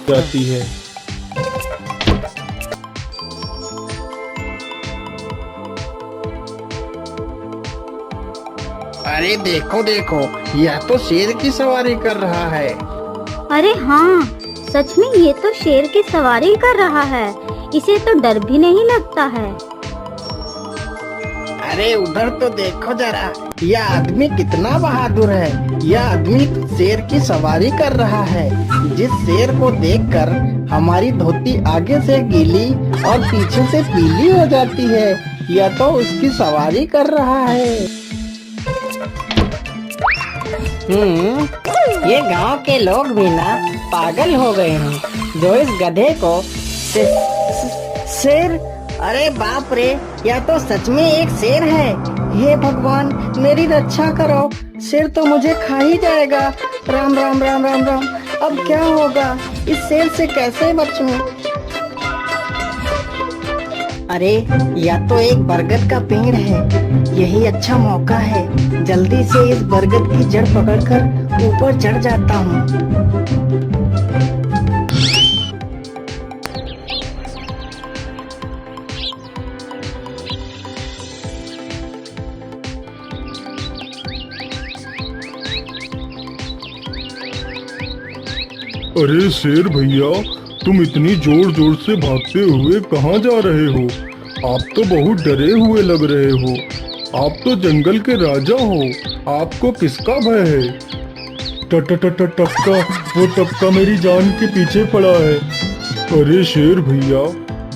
जाती है। अरे देखो देखो, यह तो शेर की सवारी कर रहा है। अरे हाँ, सच में ये तो शेर की सवारी कर रहा है। इसे तो डर भी नहीं लगता है। अरे उधर तो देखो जरा, यह आदमी कितना बहादुर है। यह आदमी तो शेर की सवारी कर रहा है। जिस शेर को देखकर हमारी धोती आगे से गीली और पीछे से पीली हो जाती है, यह तो उसकी सवारी कर रहा है। ये गांव के लोग भी ना पागल हो गए हैं जो इस गधे को शेर, अरे बाप रे, यह तो सच में एक शेर है। हे भगवान, मेरी रक्षा करो, शेर तो मुझे खा ही जाएगा। राम राम राम राम राम, अब क्या होगा? इस शेर से कैसे बचूं? अरे यह तो एक बरगद का पेड़ है। यही अच्छा मौका है, जल्दी से इस बरगद की जड़ पकड़कर ऊपर चढ़ जाता हूँ। अरे शेर भैया, तुम इतनी जोर जोर से भागते हुए कहाँ जा रहे हो? आप तो बहुत डरे हुए लग रहे हो। आप तो जंगल के राजा हो, आपको किसका भय है? टपका, वो टपका मेरी जान के पीछे पड़ा है। अरे शेर भैया,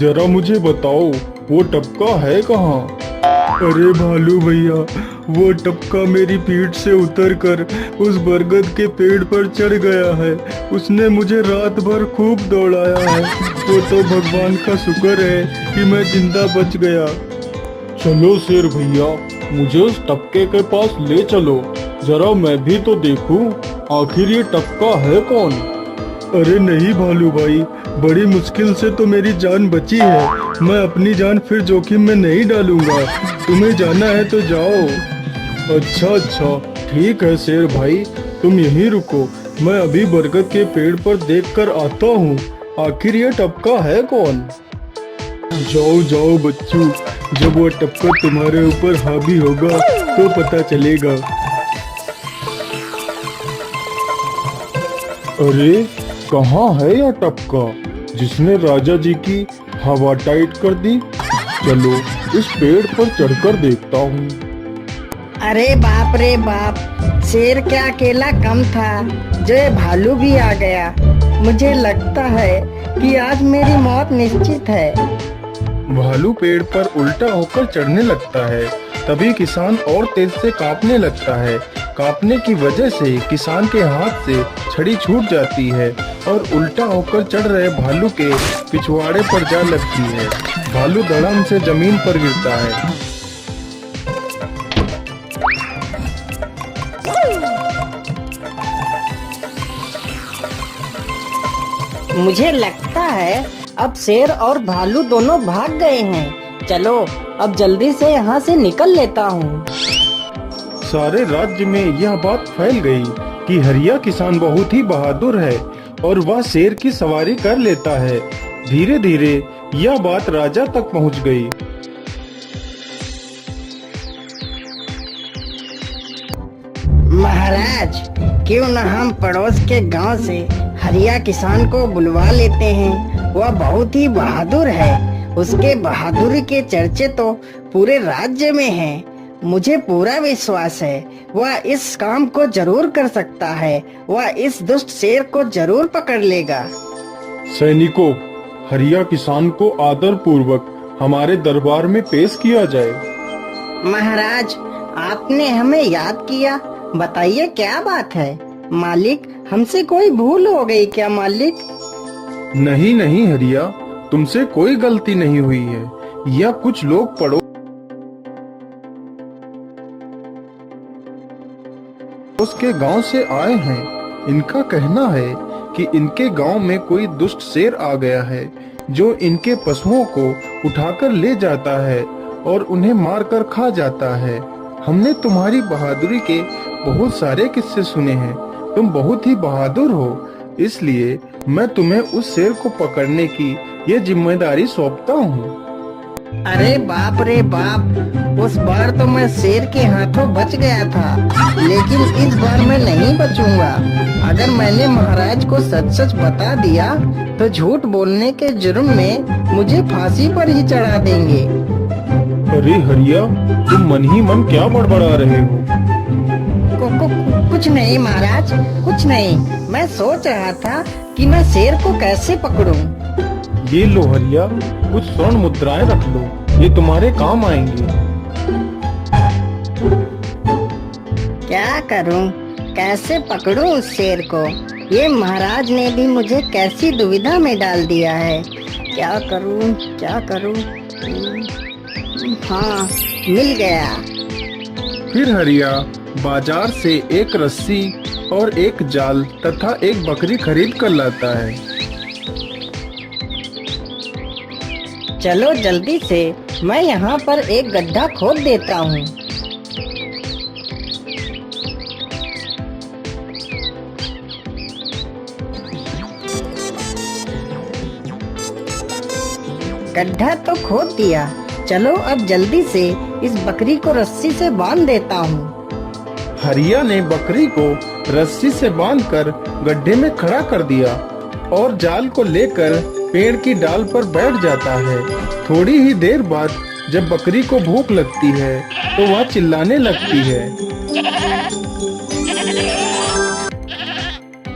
जरा मुझे बताओ, वो टपका है कहाँ? अरे भालू भैया, वो टपका मेरी पीठ से उतरकर उस बरगद के पेड़ पर चढ़ गया है। उसने मुझे रात भर खूब दौड़ाया है। वो तो भगवान का शुक्र है कि मैं जिंदा बच गया। चलो शेर भैया, मुझे उस टपके के पास ले चलो, जरा मैं भी तो देखूं आखिर ये टपका है कौन। अरे नहीं भालू भाई, बड़ी मुश्किल से तो मेरी जान बची है। मैं अपनी जान फिर जोखिम में नहीं डालूंगा। तुम्हें जाना है तो जाओ। अच्छा, ठीक है शेर भाई, तुम यहीं रुको, मैं अभी बरगद के पेड़ पर देखकर आता हूँ आखिर ये टपका है कौन। जाओ जाओ बच्चों, जब वो टपका तुम्हारे ऊपर हावी होगा तो पता चलेगा। अरे कहाँ है यह टपका जिसने राजा जी की हवा टाइट कर दी? चलो इस पेड़ पर चढ़कर देखता हूँ। अरे बाप रे बाप, शेर क्या अकेला कम था, जो ये भालू भी आ गया। मुझे लगता है कि आज मेरी मौत निश्चित है। भालू पेड़ पर उल्टा होकर चढ़ने लगता है, तभी किसान और तेज से कांपने लगता है। कांपने की वजह से किसान के हाथ से छड़ी छूट जाती है और उल्टा होकर चढ़ रहे भालू के पिछवाड़े पर जा लगती है। भालू धड़ाम से जमीन पर गिरता है। मुझे लगता है अब शेर और भालू दोनों भाग गए हैं। चलो अब जल्दी से यहाँ से निकल लेता हूँ। सारे राज्य में यह बात फैल गई कि हरिया किसान बहुत ही बहादुर है और वह शेर की सवारी कर लेता है। धीरे धीरे यह बात राजा तक पहुंच गई। महाराज, क्यों न हम पड़ोस के गांव से हरिया किसान को बुलवा लेते हैं। वह बहुत ही बहादुर है। उसके बहादुरी के चर्चे तो पूरे राज्य में हैं। मुझे पूरा विश्वास है वह इस काम को जरूर कर सकता है। वह इस दुष्ट शेर को जरूर पकड़ लेगा। सैनिकों, हरिया किसान को आदर पूर्वक हमारे दरबार में पेश किया जाए। महाराज, आपने हमें याद किया। बताइए क्या बात है? मालिक, हमसे कोई भूल हो गई क्या मालिक? नहीं नहीं हरिया, तुमसे कोई गलती नहीं हुई है। यह कुछ लोग पड़ोस के गांव से आए हैं। इनका कहना है कि इनके गांव में कोई दुष्ट शेर आ गया है जो इनके पशुओं को उठाकर ले जाता है और उन्हें मारकर खा जाता है। हमने तुम्हारी बहादुरी के बहुत सारे किस्से सुने हैं। तुम बहुत ही बहादुर हो, इसलिए मैं तुम्हें उस शेर को पकड़ने की ये जिम्मेदारी सौंपता हूँ। अरे बाप रे बाप, उस बार तो मैं शेर के हाथों बच गया था, लेकिन इस बार मैं नहीं बचूंगा। अगर मैंने महाराज को सच सच बता दिया तो झूठ बोलने के जुर्म में मुझे फांसी पर ही चढ़ा देंगे। अरे हरिया, तुम मन ही मन क्या बड़बड़ा रहे हो? कुछ नहीं महाराज, कुछ नहीं। मैं सोच रहा था कि मैं शेर को कैसे पकड़ूं। ये लो हरिया, कुछ स्वर्ण मुद्राएं रख लो, ये तुम्हारे काम आएंगे। क्या करूं, कैसे पकड़ूं उस शेर को? ये महाराज ने भी मुझे कैसी दुविधा में डाल दिया है। क्या करूं, क्या करूं? हाँ, मिल गया। फिर हरिया बाजार से एक रस्सी और एक जाल तथा एक बकरी खरीद कर लाता है। चलो जल्दी से, मैं यहाँ पर एक गड्ढा खोद देता हूँ। गड्ढा तो खोद दिया। चलो अब जल्दी से इस बकरी को रस्सी से बांध देता हूँ। हरिया ने बकरी को रस्सी से बांधकर गड्ढे में खड़ा कर दिया और जाल को लेकर पेड़ की डाल पर बैठ जाता है। थोड़ी ही देर बाद जब बकरी को भूख लगती है तो वह चिल्लाने लगती है।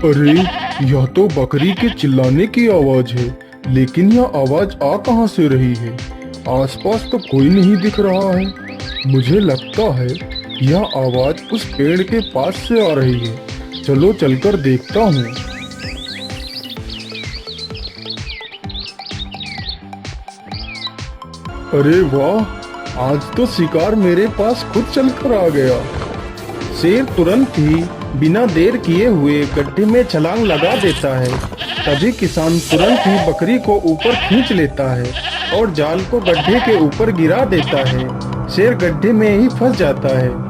अरे, यह तो बकरी के चिल्लाने की आवाज है, लेकिन यह आवाज आ कहां से रही है? आसपास तो कोई नहीं दिख रहा है। मुझे लगता है यह आवाज उस पेड़ के पास से आ रही है। चलो चलकर देखता हूँ। अरे वाह, आज तो शिकार मेरे पास खुद चलकर आ गया। शेर तुरंत ही बिना देर किए हुए गड्ढे में छलांग लगा देता है। तभी किसान तुरंत ही बकरी को ऊपर खींच लेता है और जाल को गड्ढे के ऊपर गिरा देता है। शेर गड्ढे में ही फंस जाता है।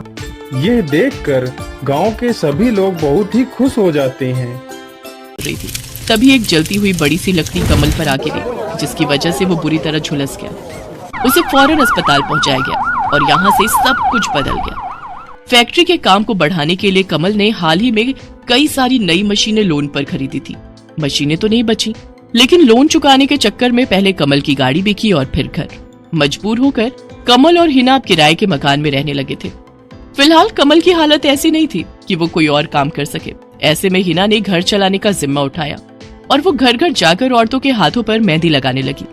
यह देखकर गांव के सभी लोग बहुत ही खुश हो जाते हैं। तभी एक जलती हुई बड़ी सी लकड़ी कमल पर आ गिरी, जिसकी वजह से वो बुरी तरह झुलस गया। उसे फौरन अस्पताल पहुंचाया गया और यहाँ से सब कुछ बदल गया। फैक्ट्री के काम को बढ़ाने के लिए कमल ने हाल ही में कई सारी नई मशीनें लोन पर खरीदी थी। मशीनें तो नहीं बची, लेकिन लोन चुकाने के चक्कर में पहले कमल की गाड़ी बिकी और फिर घर। मजबूर होकर कमल और हिना किराए के मकान में रहने लगे थे। फिलहाल कमल की हालत ऐसी नहीं थी कि वो कोई और काम कर सके। ऐसे में हिना ने घर चलाने का जिम्मा उठाया और वो घर घर जाकर औरतों के हाथों पर मेहंदी लगाने लगी।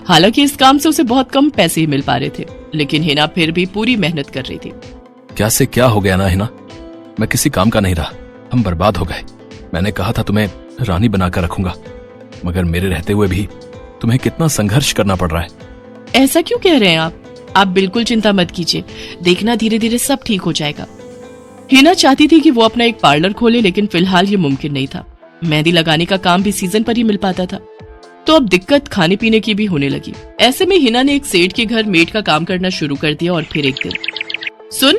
हालांकि इस काम से उसे बहुत कम पैसे ही मिल पा रहे थे, लेकिन हिना फिर भी पूरी मेहनत कर रही थी। क्या से क्या हो गया ना हिना, मैं किसी काम का नहीं रहा, हम बर्बाद हो गए। मैंने कहा था तुम्हें रानी बनाकर रखूंगा, मगर मेरे रहते हुए भी तुम्हें कितना संघर्ष करना पड़ रहा है। ऐसा क्यों कह रहे हैं आप बिल्कुल चिंता मत कीजिए, देखना धीरे धीरे सब ठीक हो जाएगा। हिना चाहती थी कि वो अपना एक पार्लर खोले, लेकिन फिलहाल ये मुमकिन नहीं था। मेहंदी लगाने का काम भी सीजन पर ही मिल पाता था, तो अब दिक्कत खाने पीने की भी होने लगी। ऐसे में हिना ने एक सेठ के घर मेड का काम करना शुरू कर दिया। और फिर एक दिन, सुन,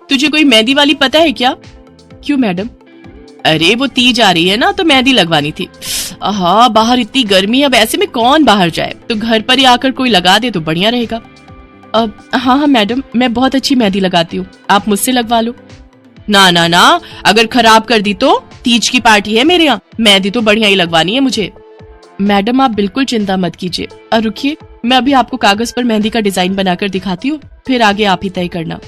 तुझे कोई मेहंदी वाली पता है क्या? क्यों मैडम? अरे वो तीज आ रही है ना, तो मेहंदी लगवानी थी। हाँ, बाहर इतनी गर्मी है, अब ऐसे में कौन बाहर जाए, तो घर पर ही आकर कोई लगा दे तो बढ़िया रहेगा। हाँ मैडम, मैं बहुत अच्छी मेहंदी लगाती हूँ, आप मुझसे लगवा लो। ना ना ना, अगर खराब कर दी तो? तीज की पार्टी है मेरे यहाँ, मेहंदी तो बढ़िया ही लगवानी है मुझे। मैडम आप बिल्कुल चिंता मत कीजिए, और रुकिए, मैं अभी आपको कागज पर मेहंदी का डिजाइन बनाकर दिखाती हूँ, फिर आगे आप ही तय करना।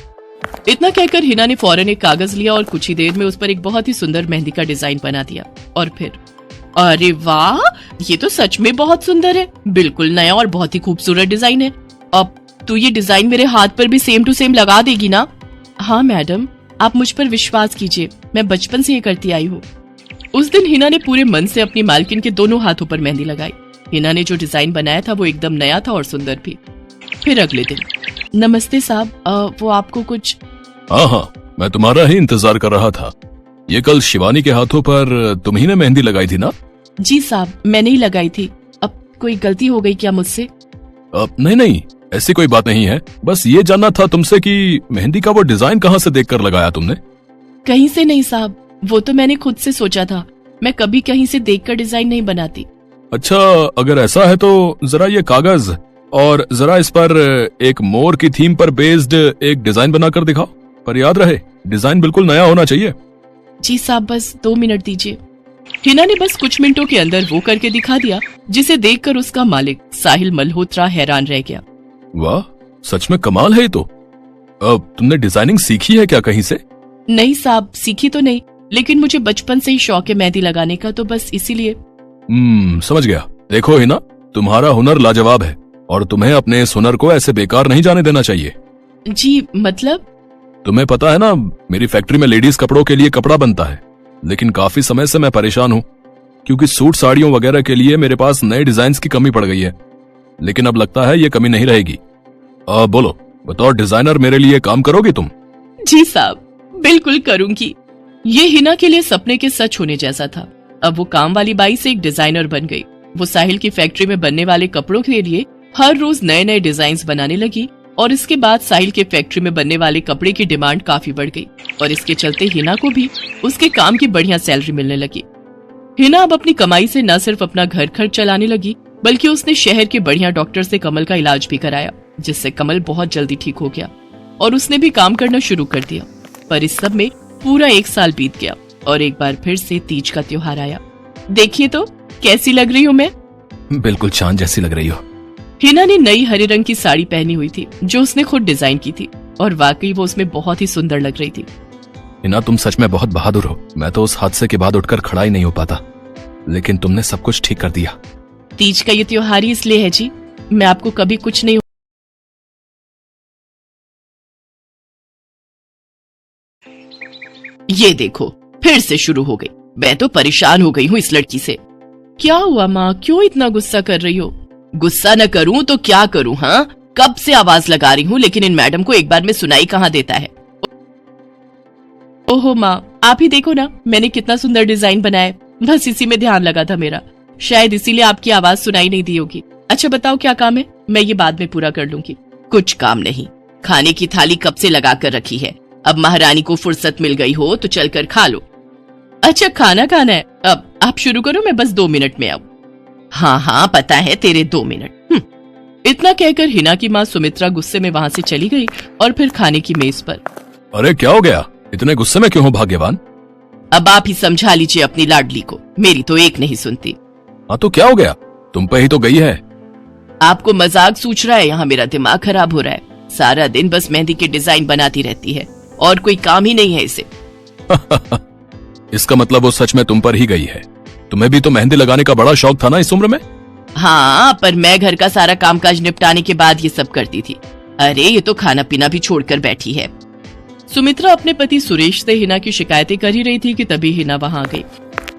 इतना कहकर हिना ने फौरन एक कागज लिया और कुछ ही देर में उस पर एक बहुत ही सुंदर मेहंदी का डिजाइन बना दिया। और फिर, अरे वाह, ये तो सच में बहुत सुंदर है, बिल्कुल नया और बहुत ही खूबसूरत डिजाइन है। अब तो ये डिजाइन मेरे हाथ पर भी सेम टू सेम लगा देगी ना? हाँ मैडम, आप मुझ पर विश्वास कीजिए, मैं बचपन से ये करती आई हूँ। उस दिन हिना ने पूरे मन से अपनी मालकिन के दोनों हाथों पर मेहंदी लगाई। हिना ने जो डिजाइन बनाया था वो एकदम नया था और सुंदर भी। फिर अगले दिन, नमस्ते साहब, वो आपको कुछ? हाँ, मैं तुम्हारा ही इंतजार कर रहा था। ये कल शिवानी के हाथों पर तुम ही ने मेहंदी लगाई थी ना? जी साहब, मैंने ही लगाई थी। अब कोई गलती हो गई क्या मुझसे? नहीं, ऐसी कोई बात नहीं है, बस ये जानना था तुमसे कि मेहंदी का वो डिजाइन कहाँ से देखकर लगाया तुमने? कहीं से नहीं साहब, वो तो मैंने खुद से सोचा था। मैं कभी कहीं से देखकर डिजाइन नहीं बनाती। अच्छा, अगर ऐसा है तो जरा ये कागज और जरा इस पर एक मोर की थीम पर बेस्ड एक डिजाइन बनाकर दिखाओ। पर याद रहे, डिजाइन बिल्कुल नया होना चाहिए। जी साहब, बस 2 मिनट दीजिए। हिना ने बस कुछ मिनटों के अंदर वो करके दिखा दिया, जिसे देखकर उसका मालिक साहिल मल्होत्रा हैरान रह गया। वाह, सच में कमाल है ये तो। अब तुमने डिजाइनिंग सीखी है क्या कहीं से? नहीं साहब, सीखी तो नहीं, लेकिन मुझे बचपन से ही शौक है मेहंदी लगाने का, तो बस इसीलिए। समझ गया। देखो हिना, तुम्हारा हुनर लाजवाब है और तुम्हें अपने इस हुनर को ऐसे बेकार नहीं जाने देना चाहिए। जी मतलब? तुम्हें पता है ना, मेरी फैक्ट्री में लेडीज कपड़ों के लिए कपड़ा बनता है, लेकिन काफी समय से मैं परेशान हूँ क्योंकि सूट साड़ियों वगैरह के लिए मेरे पास नए डिजाइन्स की कमी पड़ गई है। लेकिन अब लगता है ये कमी नहीं रहेगी। बोलो, बतौर डिजाइनर मेरे लिए काम करोगी तुम? जी साहब, बिल्कुल करूंगी। ये हिना के लिए सपने के सच होने जैसा था। अब वो काम वाली बाई से एक डिजाइनर बन गई। वो साहिल की फैक्ट्री में बनने वाले कपड़ों के लिए हर रोज नए नए डिजाइन बनाने लगी और इसके बाद साहिल के फैक्ट्री में बनने वाले कपड़े की डिमांड काफी बढ़ गई और इसके चलते हिना को भी उसके काम की बढ़िया सैलरी मिलने लगी। हिना अब अपनी कमाई से न सिर्फ अपना घर खर्च चलाने लगी, बल्कि उसने शहर के बढ़िया डॉक्टर से कमल का इलाज भी कराया, जिससे कमल बहुत जल्दी ठीक हो गया और उसने भी काम करना शुरू कर दिया। पर इस सब में पूरा 1 साल बीत गया और एक बार फिर से तीज का त्योहार आया। देखिए तो कैसी लग रही हूँ मैं? बिल्कुल चांद जैसी लग रही हो। हिना ने नई हरे रंग की साड़ी पहनी हुई थी, जो उसने खुद डिजाइन की थी, और वाकई वो उसमें बहुत ही सुंदर लग रही थी। हिना, तुम सच में बहुत बहादुर हो। मैं तो उस हादसे के बाद उठकर खड़ा ही नहीं हो पाता, लेकिन तुमने सब कुछ ठीक कर दिया। तीज का ये त्योहार ही इसलिए है जी, मैं आपको कभी कुछ नहीं। ये देखो, फिर से शुरू हो गई। मैं तो परेशान हो गई हूँ इस लड़की से। क्या हुआ माँ, क्यों इतना गुस्सा कर रही हो? गुस्सा न करूं तो क्या करूं? हाँ, कब से आवाज लगा रही हूँ, लेकिन इन मैडम को एक बार में सुनाई कहाँ देता है। ओहो माँ, आप ही देखो ना, मैंने कितना सुंदर डिजाइन बनाया, बस इसी में ध्यान लगा था मेरा, शायद इसीलिए आपकी आवाज सुनाई नहीं दी होगी। अच्छा बताओ क्या काम है, मैं ये बाद में पूरा कर लूंगी। कुछ काम नहीं, खाने की थाली कब से लगा कर रखी है, अब महारानी को फुर्सत मिल गई हो तो चलकर खा लो। अच्छा खाना खाना है, अब आप शुरू करो, मैं बस 2 मिनट में आऊं। हाँ हाँ पता है तेरे 2 मिनट। इतना कहकर हिना की माँ सुमित्रा गुस्से में वहाँ से चली गई और फिर खाने की मेज पर। अरे क्या हो गया, इतने गुस्से में क्यों हो भाग्यवान? अब आप ही समझा लीजिए अपनी लाडली को, मेरी तो एक नहीं सुनती। हाँ तो क्या हो गया, तुम पे ही तो गई है। आपको मजाक सूझ रहा है? यहाँ मेरा दिमाग खराब हो रहा है, सारा दिन बस मेहंदी के डिजाइन बनाती रहती है और कोई काम ही नहीं है इसे। इसका मतलब वो सच में तुम पर ही गई है। तुम्हें भी तो मेहंदी लगाने का बड़ा शौक था ना इस उम्र में? हाँ, पर मैं घर का सारा कामकाज निपटाने के बाद ये सब करती थी। अरे ये तो खाना पीना भी छोड़कर बैठी है। सुमित्रा अपने पति सुरेश से हिना की शिकायतें कर ही रही थी कि तभी हिना वहां आ गई।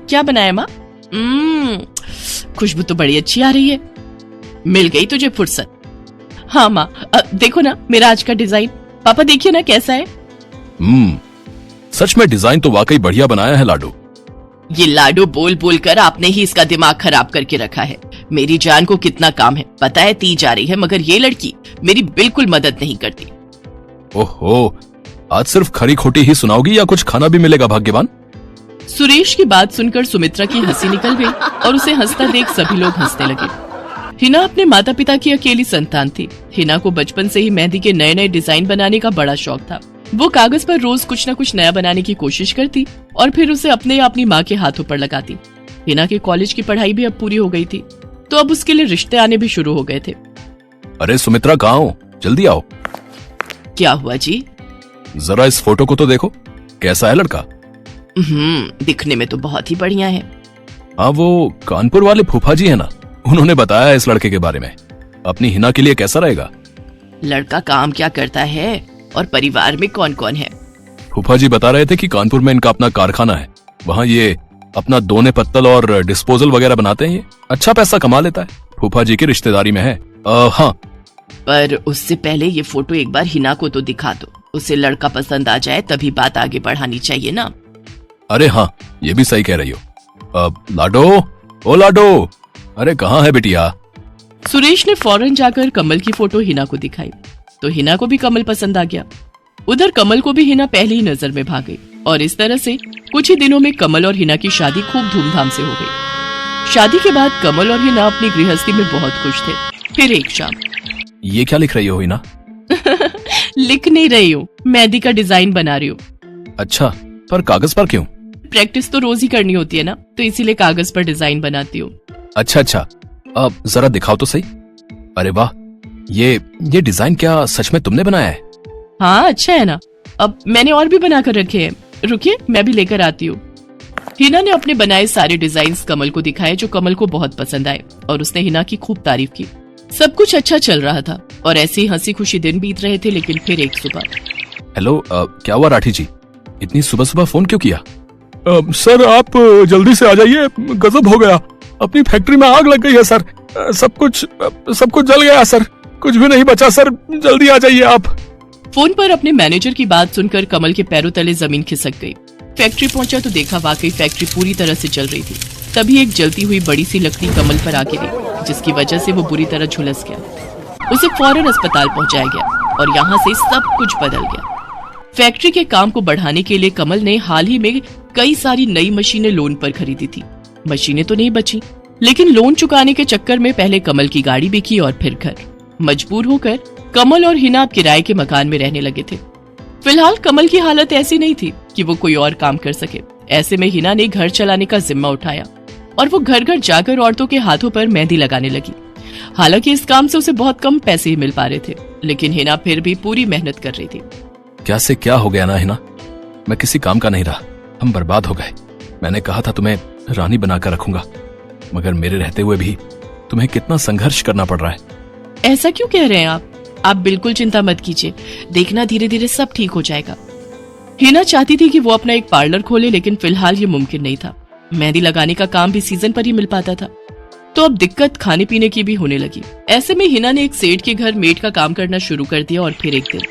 क्या बनाया माँ? खुशबू तो बड़ी अच्छी आ रही है। मिल गई तुझे फुर्सत। हाँ माँ, देखो ना मेरा आज का डिजाइन, पापा देखिए ना कैसा है। सच में डिजाइन तो वाकई बढ़िया बनाया है लाडू। ये लाडू बोल बोल कर आपने ही इसका दिमाग खराब करके रखा है। मेरी जान को कितना काम है, पता है तीज आ रही है, मगर ये लड़की मेरी बिल्कुल मदद नहीं करती। ओहो, आज सिर्फ खरी खोटी ही सुनाओगी या कुछ खाना भी मिलेगा भाग्यवान? सुरेश की बात सुनकर सुमित्रा की हंसी निकल गई और उसे हंसता देख सभी लोग हंसने लगे। हिना अपने माता पिता की अकेली संतान थी। हिना को बचपन से ही मेहंदी के नए नए डिजाइन बनाने का बड़ा शौक था। वो कागज पर रोज कुछ न कुछ नया बनाने की कोशिश करती और फिर उसे अपने या अपनी माँ के हाथों पर लगाती। हिना के कॉलेज की पढ़ाई भी अब पूरी हो गई थी, तो अब उसके लिए रिश्ते आने भी शुरू हो गए थे। अरे सुमित्रा कहाँ हो, जल्दी आओ। क्या हुआ जी? जरा इस फोटो को तो देखो, कैसा है लड़का? दिखने में तो बहुत ही बढ़िया है। हाँ, वो कानपुर वाले फूफा जी है ना, उन्होंने बताया इस लड़के के बारे में। अपनी हिना के लिए कैसा रहेगा? लड़का काम क्या करता है और परिवार में कौन कौन है? फूफा जी बता रहे थे कि कानपुर में इनका अपना कारखाना है, वहाँ ये अपना दोने पत्तल और डिस्पोजल वगैरह बनाते हैं। ये अच्छा पैसा कमा लेता है, फूफा जी की रिश्तेदारी में है। हाँ, पर उससे पहले ये फोटो एक बार हिना को तो दिखा दो, उसे लड़का पसंद आ जाए तभी बात आगे बढ़ानी चाहिए ना। अरे हाँ, ये भी सही कह रही हो। लाडो, ओ लाडो, अरे कहाँ है बिटिया? सुरेश ने फौरन जाकर कमल की फोटो हिना को दिखाई, तो हिना को भी कमल पसंद आ गया। उधर कमल को भी हिना पहली ही नजर में भाग गई। और इस तरह से कुछ ही दिनों में कमल और हिना की शादी खूब धूमधाम से हो गई। शादी के बाद कमल और हिना अपनी गृहस्थी में बहुत खुश थे। फिर एक शाम ये क्या लिख रही हो हिना? लिख नहीं रही हूँ, मेहंदी का डिजाइन बना रही हूँ। अच्छा, पर कागज पर क्यों? प्रैक्टिस तो रोज ही करनी होती है ना, तो इसीलिए कागज पर डिजाइन बनाती हूँ। अच्छा अच्छा, अब जरा दिखाओ तो सही। अरे वाह, ये डिजाइन क्या सच में तुमने बनाया है? हाँ अच्छा है ना। अब मैंने और भी बनाकर रखे हैं, रुकिए मैं भी लेकर आती हूँ। हिना ने अपने बनाए सारे डिजाइन्स कमल को दिखाए, जो कमल को बहुत पसंद आए और उसने हिना की खूब तारीफ की। सब कुछ अच्छा चल रहा था और ऐसे ही हंसी खुशी दिन बीत रहे थे। लेकिन फिर एक सुबह। हेलो, क्या हुआ राठी जी, इतनी सुबह सुबह फोन क्यों किया? सर आप जल्दी से आ जाइए, गजब हो गया, अपनी फैक्ट्री में आग लग गई है सर, सब कुछ जल गया सर, कुछ भी नहीं बचा सर, जल्दी आ जाइए आप। फोन पर अपने मैनेजर की बात सुनकर कमल के पैरों तले जमीन खिसक गई। फैक्ट्री पहुंचा तो देखा वाकई फैक्ट्री पूरी तरह से जल रही थी। तभी एक जलती हुई बड़ी सी लकड़ी कमल पर आ गिरी, जिसकी वजह से वो बुरी तरह झुलस गया। उसे फौरन अस्पताल पहुंचाया गया और यहाँ से सब कुछ बदल गया। फैक्ट्री के काम को बढ़ाने के लिए कमल ने हाल ही में कई सारी नई मशीनें लोन पर खरीदी थी। मशीनें तो नहीं बची, लेकिन लोन चुकाने के चक्कर में पहले कमल की गाड़ी बिकी और फिर घर। मजबूर होकर कमल और हिना अब किराए के मकान में रहने लगे थे। फिलहाल कमल की हालत ऐसी नहीं थी कि वो कोई और काम कर सके। ऐसे में हिना ने घर चलाने का जिम्मा उठाया और वो घर घर जाकर औरतों के हाथों पर मेहंदी लगाने लगी। हालांकि इस काम से उसे बहुत कम पैसे ही मिल पा रहे थे, लेकिन हिना फिर भी पूरी मेहनत कर रही थी। क्या से क्या हो गया ना हिना, मैं किसी काम का नहीं रहा, हम बर्बाद हो गए। मैंने कहा था तुम्हें रानी बनाकर रखूंगा, मगर मेरे रहते हुए भी तुम्हें कितना संघर्ष करना पड़ रहा है। ऐसा क्यों कह रहे हैं आप बिल्कुल चिंता मत कीजिए, देखना धीरे धीरे सब ठीक हो जाएगा। हिना चाहती थी कि वो अपना एक पार्लर खोले, लेकिन फिलहाल ये मुमकिन नहीं था। मेहंदी लगाने का काम भी सीजन पर ही मिल पाता था, तो अब दिक्कत खाने पीने की भी होने लगी। ऐसे में हिना ने एक सेठ के घर मेड का काम करना शुरू कर दिया। और फिर एक दिन,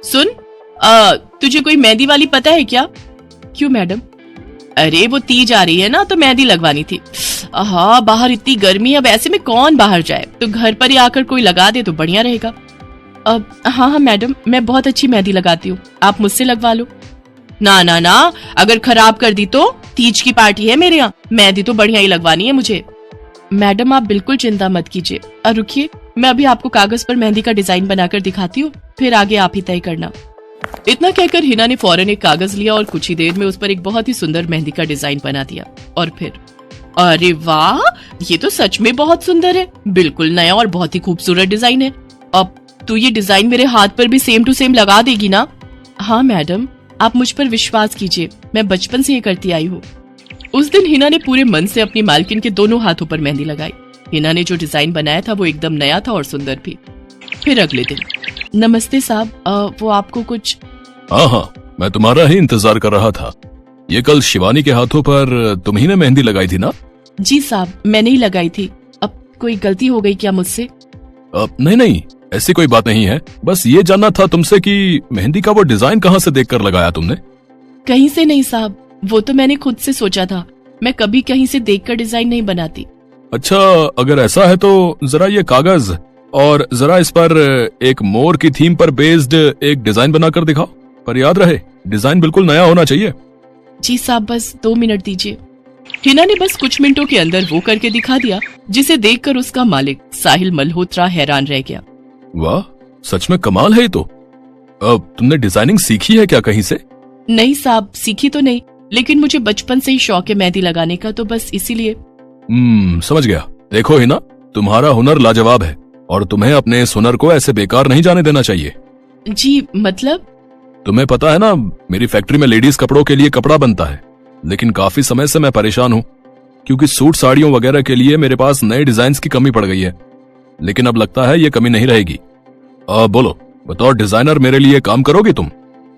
सुन तुझे कोई मेहंदी वाली पता है क्या? क्यों मैडम? अरे वो तीज आ रही है ना, तो मेहंदी लगवानी थी। हाँ बाहर इतनी गर्मी है, अब ऐसे में कौन बाहर जाए, तो घर पर ही आकर कोई लगा दे तो बढ़िया रहेगा। हाँ मैडम, मैं बहुत अच्छी मेहंदी लगाती हूँ, आप मुझसे लगवा लो। ना ना ना, अगर खराब कर दी तो? तीज की पार्टी है मेरे यहाँ, मेहंदी तो बढ़िया ही लगवानी है मुझे। मैडम आप बिल्कुल चिंता मत कीजिए, रुकिए मैं अभी आपको कागज पर मेहंदी का डिजाइन बनाकर दिखाती हूँ, फिर आगे आप ही तय करना। इतना कहकर हिना ने फौरन एक कागज लिया और कुछ ही देर में उस पर एक बहुत ही सुंदर मेहंदी का डिजाइन बना दिया। और फिर अरे वाह, ये तो सच में बहुत सुंदर है, बिल्कुल नया और बहुत ही खूबसूरत डिजाइन है। अब तो ये डिजाइन मेरे हाथ पर भी सेम टू सेम लगा देगी ना? हाँ मैडम, आप मुझ पर विश्वास कीजिए, मैं बचपन से ये करती आई हूँ। उस दिन हिना ने पूरे मन से अपनी मालकिन के दोनों हाथों पर मेहंदी लगाई। हिना ने जो डिजाइन बनाया था वो एकदम नया था और सुंदर भी। फिर अगले दिन, नमस्ते साहब, वो आपको कुछ? हाँ, मैं तुम्हारा ही इंतजार कर रहा था। ये कल शिवानी के हाथों पर तुम ही ने मेहंदी लगाई थी ना? जी साहब, मैंने ही लगाई थी। अब कोई गलती हो गई क्या मुझसे? नहीं, ऐसी कोई बात नहीं है, बस ये जानना था तुमसे कि मेहंदी का वो डिजाइन कहाँ से देखकर लगाया तुमने? कहीं से नहीं साहब, वो तो मैंने खुद से सोचा था, मैं कभी कहीं से देखकर डिजाइन नहीं बनाती। अच्छा, अगर ऐसा है तो जरा ये कागज और जरा इस पर एक मोर की थीम पर बेस्ड एक डिजाइन बनाकर दिखाओ, पर याद रहे डिजाइन बिल्कुल नया होना चाहिए। जी साहब, बस 2 मिनट दीजिए। हिना ने बस कुछ मिनटों के अंदर वो करके दिखा दिया, जिसे देखकर उसका मालिक साहिल मल्होत्रा हैरान रह गया। वाह, सच में कमाल है ये तो। अब तुमने डिजाइनिंग सीखी है क्या कहीं से? नहीं साहब, सीखी तो नहीं, लेकिन मुझे बचपन से ही शौक है मेहंदी लगाने का, तो बस इसीलिए। समझ गया। देखो हिना, तुम्हारा हुनर लाजवाब है और तुम्हें अपने इस हुनर को ऐसे बेकार नहीं जाने देना चाहिए। जी मतलब? तुम्हें पता है ना, मेरी फैक्ट्री में लेडीज कपड़ों के लिए कपड़ा बनता है, लेकिन काफी समय से मैं परेशान हूँ, क्योंकि सूट साड़ियों वगैरह के लिए मेरे पास नए डिजाइन की कमी पड़ गई है। लेकिन अब लगता है ये कमी नहीं रहेगी। बोलो, बतौर डिजाइनर मेरे लिए काम करोगी तुम?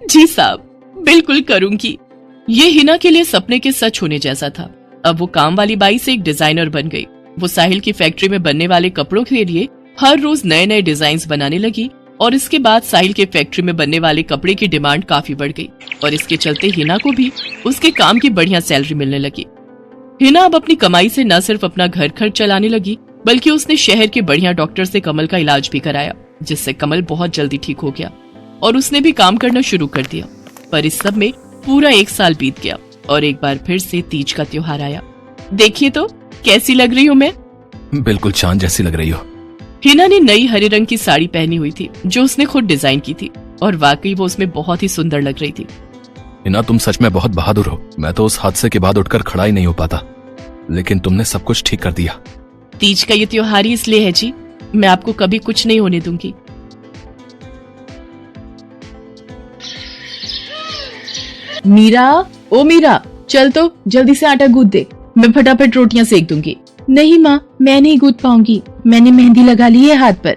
जी साहब, बिल्कुल करूंगी। ये हिना के लिए सपने के सच होने जैसा था। अब वो काम वाली बाई से एक डिजाइनर बन गई। वो साहिल की फैक्ट्री में बनने वाले कपड़ों के लिए हर रोज नए नए डिजाइन बनाने लगी और इसके बाद साहिल के फैक्ट्री में बनने वाले कपड़े की डिमांड काफी बढ़ गई और इसके चलते हिना को भी उसके काम की बढ़िया सैलरी मिलने लगी। हिना अब अपनी कमाई से न सिर्फ अपना घर खर्च चलाने लगी, बल्कि उसने शहर के बढ़िया डॉक्टर से कमल का इलाज भी कराया, जिससे कमल बहुत जल्दी ठीक हो गया और उसने भी काम करना शुरू कर दिया। पर इस सब में पूरा 1 साल बीत गया और एक बार फिर से तीज का त्योहार आया। देखिए तो कैसी लग रही हूँ मैं। बिल्कुल चांद जैसी लग रही हो। हिना ने नई हरे रंग की साड़ी पहनी हुई थी जो उसने खुद डिजाइन की थी और वाकई वो उसमें बहुत ही सुंदर लग रही थी। हिना, तुम सच में बहुत बहादुर हो। मैं तो उस हादसे के बाद उठकर खड़ा ही नहीं हो पाता, लेकिन तुमने सब कुछ ठीक कर दिया। तीज का ये त्योहार ही इसलिए है जी, मैं आपको कभी कुछ नहीं होने दूंगी। मीरा, ओ मीरा, चल तो जल्दी से आटा गूंथ दे, मैं फटाफट रोटियां सेक दूंगी। नहीं माँ, मैं नहीं गूंथ पाऊंगी, मैंने मेहंदी लगा ली है हाथ पर।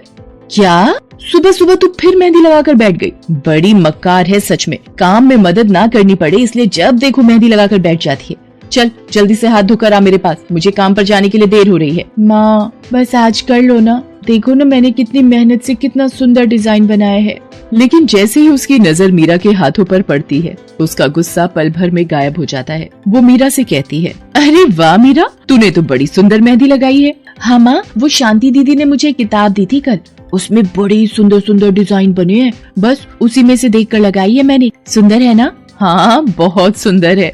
क्या? सुबह सुबह तू फिर मेहंदी लगाकर बैठ गई? बड़ी मक्कार है सच में। काम में मदद ना करनी पड़े इसलिए जब देखो मेहंदी लगाकर बैठ जाती है। चल जल्दी से हाथ धोकर आ मेरे पास, मुझे काम पर जाने के लिए देर हो रही है। माँ बस आज कर लो ना, देखो ना मैंने कितनी मेहनत से कितना सुंदर डिजाइन बनाया है। लेकिन जैसे ही उसकी नजर मीरा के हाथों पर पड़ती है, उसका गुस्सा पल भर में गायब हो जाता है। वो मीरा से कहती है, अरे वाह मीरा, तूने तो बड़ी सुंदर मेहंदी लगाई है। हाँ माँ, वो शांति दीदी ने मुझे किताब दी थी कल, उसमें बड़ी सुंदर सुंदर डिजाइन बने हैं, बस उसी में से देखकर लगाई है मैंने। सुंदर है ना? हाँ बहुत सुंदर है।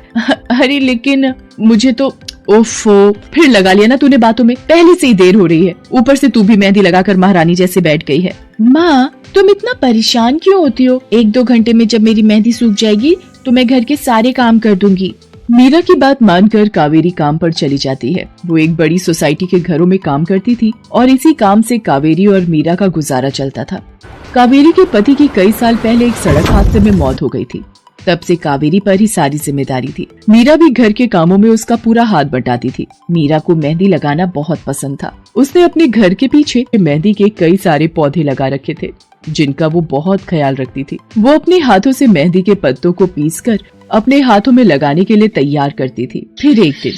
अरे लेकिन मुझे तो ओफो, फिर लगा लिया ना तूने बातों में, पहले से ही देर हो रही है, ऊपर से तू भी मेहंदी लगाकर महारानी जैसे बैठ गई है। माँ तुम इतना परेशान क्यों होती हो? 1-2 घंटे में जब मेरी मेहंदी सूख जाएगी तो मैं घर के सारे काम कर दूंगी। मीरा की बात मानकर कावेरी काम पर चली जाती है। वो एक बड़ी सोसाइटी के घरों में काम करती थी और इसी काम से कावेरी और मीरा का गुजारा चलता था। कावेरी के पति की कई साल पहले एक सड़क हादसे में मौत हो गई थी। तब से कावेरी पर ही सारी जिम्मेदारी थी। मीरा भी घर के कामों में उसका पूरा हाथ बटाती थी। मीरा को मेहंदी लगाना बहुत पसंद था। उसने अपने घर के पीछे मेहंदी के कई सारे पौधे लगा रखे थे जिनका वो बहुत ख्याल रखती थी। वो अपने हाथों से मेहंदी के पत्तों को पीसकर अपने हाथों में लगाने के लिए तैयार करती थी। फिर एक दिन,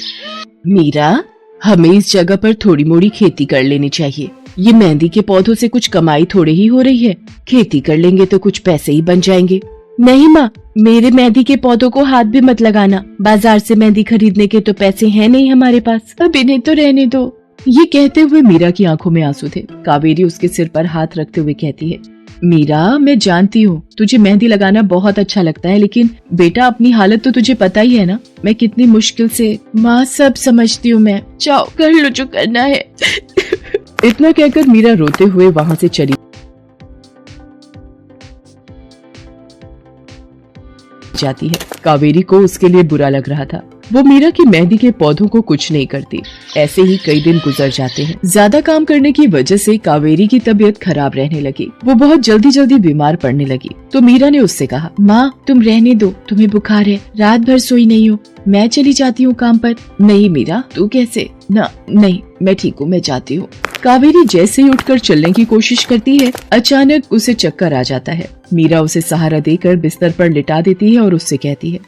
मीरा हमें इस जगह पर थोड़ी मोड़ी खेती कर लेनी चाहिए। ये मेहंदी के पौधों से कुछ कमाई थोड़ी ही हो रही है, खेती कर लेंगे तो कुछ पैसे ही बन जाएंगे। नहीं माँ, मेरे मेहंदी के पौधों को हाथ भी मत लगाना, बाजार से मेहंदी खरीदने के तो पैसे हैं नहीं हमारे पास, अब इन्हें तो रहने दो। ये कहते हुए मीरा की आंखों में आंसू थे। कावेरी उसके सिर पर हाथ रखते हुए कहती है, मीरा मैं जानती हूँ तुझे मेहंदी लगाना बहुत अच्छा लगता है, लेकिन बेटा अपनी हालत तो तुझे पता ही है ना, मैं कितनी मुश्किल से। माँ सब समझती हूँ मैं, जाओ कर लो जो करना है। इतना कहकर मीरा रोते हुए वहाँ से चली जाती है। कावेरी को उसके लिए बुरा लग रहा था। वो मीरा की मेहंदी के पौधों को कुछ नहीं करती। ऐसे ही कई दिन गुजर जाते हैं। ज्यादा काम करने की वजह से कावेरी की तबीयत खराब रहने लगी। वो बहुत जल्दी जल्दी बीमार पड़ने लगी। तो मीरा ने उससे कहा, माँ तुम रहने दो, तुम्हें बुखार है, रात भर सोई नहीं हो, मैं चली जाती हूँ काम पर। नहीं मीरा तू कैसे? ना नहीं मैं ठीक हूँ, मैं जाती हूँ। कावेरी जैसे ही उठकर चलने की कोशिश करती है, अचानक उसे चक्कर आ जाता है। मीरा उसे सहारा देकर बिस्तर पर लिटा देती है और उससे कहती है,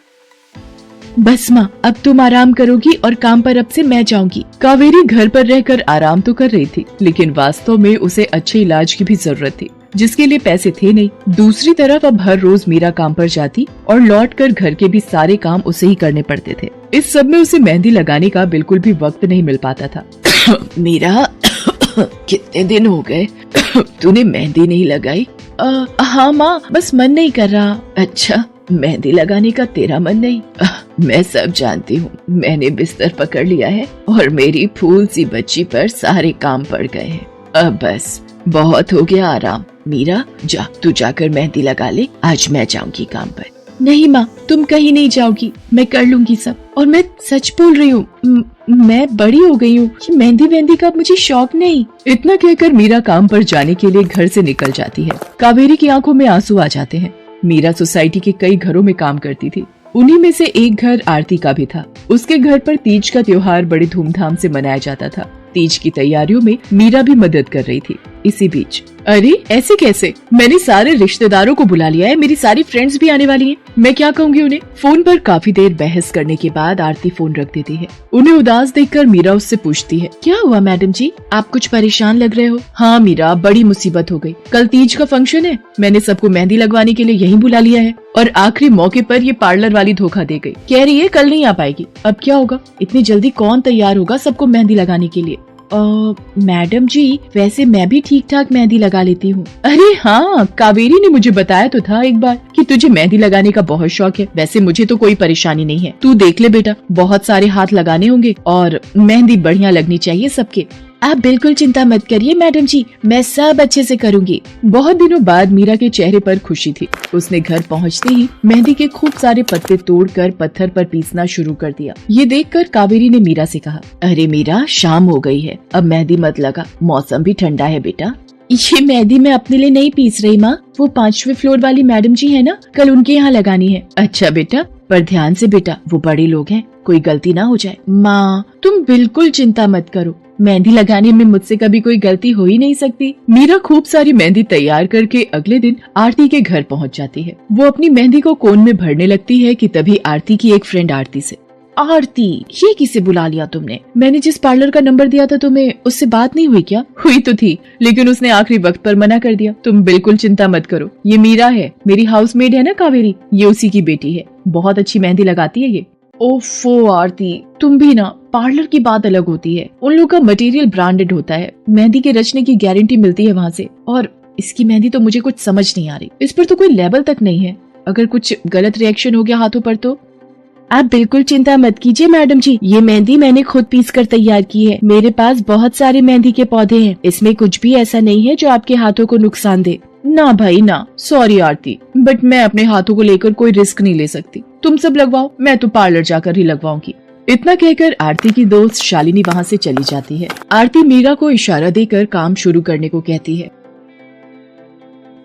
बस माँ अब तुम आराम करोगी और काम पर अब से मैं जाऊंगी। कावेरी घर पर रहकर आराम तो कर रही थी, लेकिन वास्तव में उसे अच्छे इलाज की भी जरूरत थी, जिसके लिए पैसे थे नहीं। दूसरी तरफ अब हर रोज मीरा काम पर जाती और लौटकर घर के भी सारे काम उसे ही करने पड़ते थे। इस सब में उसे मेहंदी लगाने का बिल्कुल भी वक्त नहीं मिल पाता था। मीरा कितने दिन हो गए तूने मेहंदी नहीं लगाई? हाँ माँ, बस मन नहीं कर रहा। अच्छा, मेहंदी लगाने का तेरा मन नहीं? मैं सब जानती हूँ। मैंने बिस्तर पकड़ लिया है और मेरी फूल सी बच्ची पर सारे काम पड़ गए हैं। अब बस बहुत हो गया आराम। मीरा जा, तू जाकर मेहंदी लगा ले, आज मैं जाऊंगी काम पर। नहीं माँ, तुम कहीं नहीं जाओगी, मैं कर लूंगी सब। और मैं सच बोल रही हूँ, मैं बड़ी हो गई हूँ, मेहंदी का मुझे शौक नहीं। इतना कहकर मीरा काम पर जाने के लिए घर से निकल जाती है। कावेरी की आंखों में आंसू आ जाते हैं। मीरा सोसाइटी के कई घरों में काम करती थी। उन्हीं में से एक घर आरती का भी था। उसके घर पर तीज का त्योहार बड़े धूमधाम से मनाया जाता था। तीज की तैयारियों में मीरा भी मदद कर रही थी। इसी बीच, अरे ऐसे कैसे? मैंने सारे रिश्तेदारों को बुला लिया है, मेरी सारी फ्रेंड्स भी आने वाली हैं। मैं क्या कहूँगी उन्हें? फोन पर काफी देर बहस करने के बाद आरती फोन रख देती है। उन्हें उदास देखकर मीरा उससे पूछती है, क्या हुआ मैडम जी, आप कुछ परेशान लग रहे हो? हाँ मीरा, बड़ी मुसीबत हो गई। कल तीज का फंक्शन है, मैंने सबको मेहंदी लगवाने के लिए यहीं बुला लिया है और आखिरी मौके पर ये पार्लर वाली धोखा दे गई। कह रही है कल नहीं आ पाएगी। अब क्या होगा? इतनी जल्दी कौन तैयार होगा सबको मेहंदी लगाने के लिए? मैडम जी, वैसे मैं भी ठीक ठाक मेहंदी लगा लेती हूँ। अरे हाँ, कावेरी ने मुझे बताया तो था एक बार कि तुझे मेहंदी लगाने का बहुत शौक है। वैसे मुझे तो कोई परेशानी नहीं है, तू देख ले बेटा, बहुत सारे हाथ लगाने होंगे और मेहंदी बढ़िया लगनी चाहिए सबके। आप बिल्कुल चिंता मत करिए मैडम जी, मैं सब अच्छे से करूँगी। बहुत दिनों बाद मीरा के चेहरे पर खुशी थी। उसने घर पहुँचते ही मेहंदी के खूब सारे पत्ते तोड़कर पत्थर पर पीसना शुरू कर दिया। ये देखकर कावेरी ने मीरा से कहा, अरे मीरा, शाम हो गई है, अब मेहंदी मत लगा, मौसम भी ठंडा है बेटा। ये मेहंदी मैं अपने लिए नहीं पीस रही माँ, वो 5वें फ्लोर वाली मैडम जी है ना, कल उनके यहाँ लगानी है। अच्छा बेटा, पर ध्यान से बेटा, वो बड़े लोग हैं, कोई गलती ना हो जाए। माँ तुम बिल्कुल चिंता मत करो, मेहंदी लगाने में मुझसे कभी कोई गलती हो ही नहीं सकती। मीरा खूब सारी मेहंदी तैयार करके अगले दिन आरती के घर पहुंच जाती है। वो अपनी मेहंदी को कोन में भरने लगती है कि तभी आरती की एक फ्रेंड आरती से, आरती, ये किसे बुला लिया तुमने? मैंने जिस पार्लर का नंबर दिया था तुम्हें, उससे बात नहीं हुई क्या? हुई तो थी, लेकिन उसने आखिरी वक्त पर मना कर दिया। तुम बिल्कुल चिंता मत करो, ये मीरा है, मेरी हाउसमेड है ना कावेरी, ये उसी की बेटी है, बहुत अच्छी मेहंदी लगाती है ये। ओफो आरती, तुम भी ना, पार्लर की बात अलग होती है, उन लोगों का मटेरियल ब्रांडेड होता है, मेहंदी के रचने की गारंटी मिलती है वहाँ से। और इसकी मेहंदी तो मुझे कुछ समझ नहीं आ रही, इस पर तो कोई लेबल तक नहीं है, अगर कुछ गलत रिएक्शन हो गया हाथों पर तो। आप बिल्कुल चिंता मत कीजिए मैडम जी, ये मेहंदी मैंने खुद पीस कर तैयार की है, मेरे पास बहुत सारे मेहंदी के पौधे हैं, इसमें कुछ भी ऐसा नहीं है जो आपके हाथों को नुकसान दे। ना भाई ना, सॉरी आरती, बट मैं अपने हाथों को लेकर कोई रिस्क नहीं ले सकती, तुम सब लगवाओ, मैं तो पार्लर जाकर ही लगवाऊंगी। इतना कहकर आरती की दोस्त शालिनी वहाँ से चली जाती है। आरती मीरा को इशारा देकर काम शुरू करने को कहती है।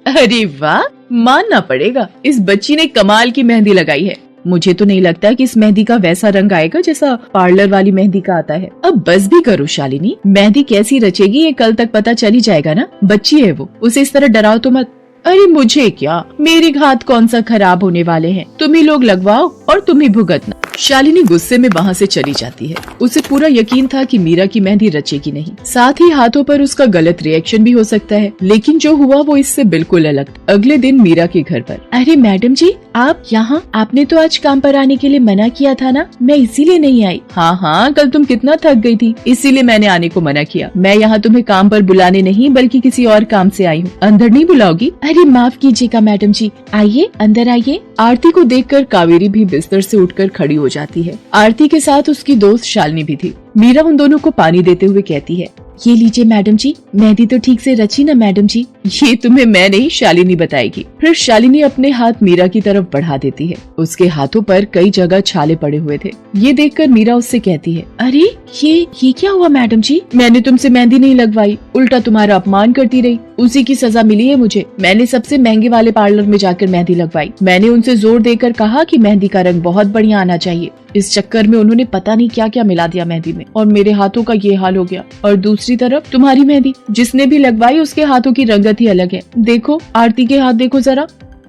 अरे वाह, मानना पड़ेगा, इस बच्ची ने कमाल की मेहंदी लगाई है। मुझे तो नहीं लगता कि इस मेहंदी का वैसा रंग आएगा जैसा पार्लर वाली मेहंदी का आता है। अब बस भी करो शालिनी, मेहंदी कैसी रचेगी ये कल तक पता चल ही जाएगा ना, बच्ची है वो, उसे इस तरह डराओ तो मत। अरे मुझे क्या, मेरे हाथ कौन सा खराब होने वाले हैं, तुम ही लोग लगवाओ और तुम ही भुगतना। शालिनी गुस्से में वहाँ से चली जाती है। उसे पूरा यकीन था कि मीरा की मेहंदी रचेगी नहीं, साथ ही हाथों पर उसका गलत रिएक्शन भी हो सकता है, लेकिन जो हुआ वो इससे बिल्कुल अलग। अगले दिन मीरा के घर पर, अरे मैडम जी आप यहाँ, आपने तो आज काम पर आने के लिए मना किया था ना, मैं इसीलिए नहीं आई। हाँ हाँ, कल तुम कितना थक गई थी, इसीलिए मैंने आने को मना किया। मैं यहाँ तुम्हें काम पर बुलाने नहीं बल्कि किसी और काम से आई हूँ, अंदर नहीं बुलाओगी? अरे माफ कीजिएगा मैडम जी, आइए अंदर आइए। आरती को देखकर कावेरी भी बिस्तर से उठकर खड़ी हो जाती है। आरती के साथ उसकी दोस्त शालिनी भी थी। मीरा उन दोनों को पानी देते हुए कहती है, ये लीजिए मैडम जी, मेहंदी तो ठीक से रची ना मैडम जी? ये तुम्हें मैं नहीं, शालिनी बताएगी। फिर शालिनी अपने हाथ मीरा की तरफ बढ़ा देती है। उसके हाथों पर कई जगह छाले पड़े हुए थे। ये देखकर मीरा उससे कहती है, अरे ये क्या हुआ मैडम जी? मैंने तुमसे मेहंदी नहीं लगवाई, उल्टा तुम्हारा अपमान करती रही, उसी की सजा मिली है मुझे। मैंने सबसे महंगे वाले पार्लर में जाकर मेहंदी लगवाई। मैंने उनसे जोर देकर कहा कि मेहंदी का रंग बहुत बढ़िया आना चाहिए। इस चक्कर में उन्होंने पता नहीं क्या क्या मिला दिया मेहंदी में, और मेरे हाथों का ये हाल हो गया। और दूसरी तरफ तुम्हारी मेहंदी, जिसने भी लगवाई उसके हाथों की रंगत ही अलग है। देखो आरती के हाथ देखो जरा।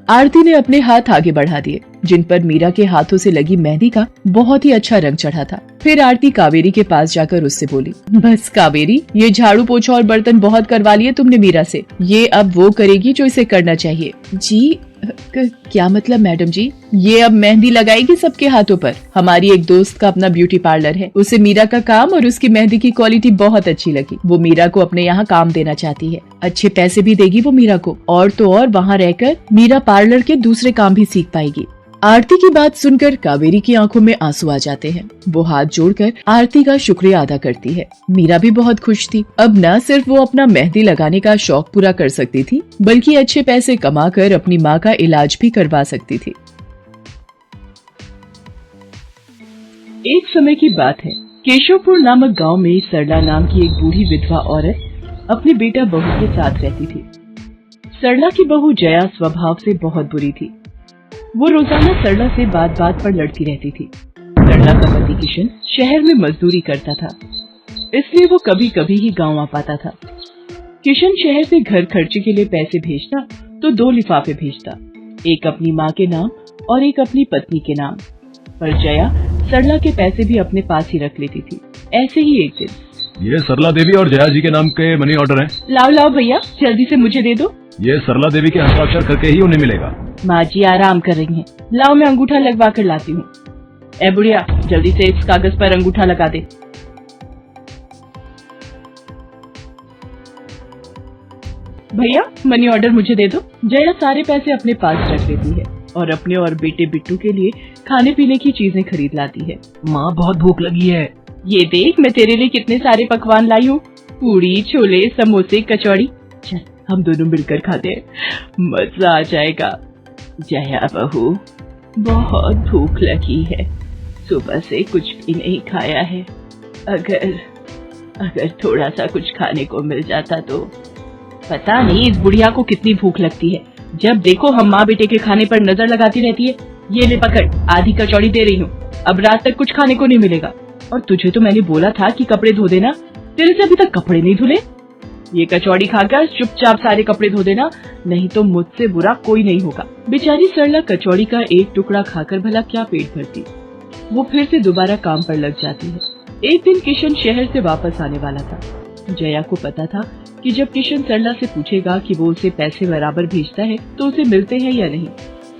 आरती ने अपने हाथ आगे बढ़ा दिए, जिन पर मीरा के हाथों से लगी मेहंदी का बहुत ही अच्छा रंग चढ़ा था। फिर आरती कावेरी के पास जाकर उससे बोली, बस कावेरी, ये झाड़ू पोछा और बर्तन बहुत करवा लिए तुमने मीरा से, ये अब वो करेगी जो इसे करना चाहिए। जी क्या मतलब मैडम जी? ये अब मेहंदी लगाएगी सबके हाथों पर। हमारी एक दोस्त का अपना ब्यूटी पार्लर है, उसे मीरा का काम और उसकी मेहंदी की क्वालिटी बहुत अच्छी लगी। वो मीरा को अपने यहाँ काम देना चाहती है, अच्छे पैसे भी देगी वो मीरा को, और तो और वहाँ रहकर मीरा पार्लर के दूसरे काम भी सीख पाएगी। आरती की बात सुनकर कावेरी की आंखों में आंसू आ जाते हैं। वो हाथ जोड़कर आरती का शुक्रिया अदा करती है। मीरा भी बहुत खुश थी। अब न सिर्फ वो अपना मेहंदी लगाने का शौक पूरा कर सकती थी, बल्कि अच्छे पैसे कमाकर अपनी माँ का इलाज भी करवा सकती थी। एक समय की बात है, केशवपुर नामक गांव में सरला नाम की एक बूढ़ी विधवा औरत अपने बेटा बहू के साथ रहती थी। सरला की बहू जया स्वभाव से बहुत बुरी थी। वो रोजाना सरला से बात बात पर लड़ती रहती थी। सरला का पति किशन शहर में मजदूरी करता था, इसलिए वो कभी कभी ही गांव आ पाता था। किशन शहर से घर खर्चे के लिए पैसे भेजता तो 2 लिफाफे भेजता, एक अपनी माँ के नाम और एक अपनी पत्नी के नाम। पर जया सरला के पैसे भी अपने पास ही रख लेती थी। ऐसे ही एक दिन, ये सरला देवी और जया जी के नाम के मनी ऑर्डर हैं। लाओ लाओ भैया, जल्दी से मुझे दे दो। ये सरला देवी के हस्ताक्षर करके ही उन्हें मिलेगा। माँ जी आराम कर रही हैं, लाओ मैं अंगूठा लगवा कर लाती हूँ। ए बुढ़िया, जल्दी से इस कागज पर अंगूठा लगा दे। भैया मनी ऑर्डर मुझे दे दो। जया सारे पैसे अपने पास रख लेती है और अपने और बेटे बिट्टू के लिए खाने पीने की चीजें खरीद लाती है। माँ बहुत भूख लगी है। ये देख मैं तेरे लिए कितने सारे पकवान लाई हूँ, पूरी, छोले, समोसे, कचौड़ी। चल हम दोनों मिलकर खाते हैं, मजा आ जाएगा। जया बहू बहुत भूख लगी है, सुबह से कुछ भी नहीं खाया है। अगर थोड़ा सा कुछ खाने को मिल जाता तो। पता नहीं इस बुढ़िया को कितनी भूख लगती है, जब देखो हम माँ बेटे के खाने पर नजर लगाती रहती है। ये ले पकड़, आधी कचौड़ी दे रही हूँ, अब रात तक कुछ खाने को नहीं मिलेगा। और तुझे तो मैंने बोला था कि कपड़े धो देना, तेरे से अभी तक कपड़े नहीं धुले। ये कचौड़ी खाकर चुपचाप सारे कपड़े धो देना, नहीं तो मुझसे बुरा कोई नहीं होगा। बेचारी सरला कचौड़ी का एक टुकड़ा खाकर भला क्या पेट भरती। वो फिर से दोबारा काम पर लग जाती है। एक दिन किशन शहर से वापस आने वाला था। जया को पता था कि जब किशन सरला से पूछेगा कि वो उसे पैसे बराबर भेजता है तो उसे मिलते हैं या नहीं।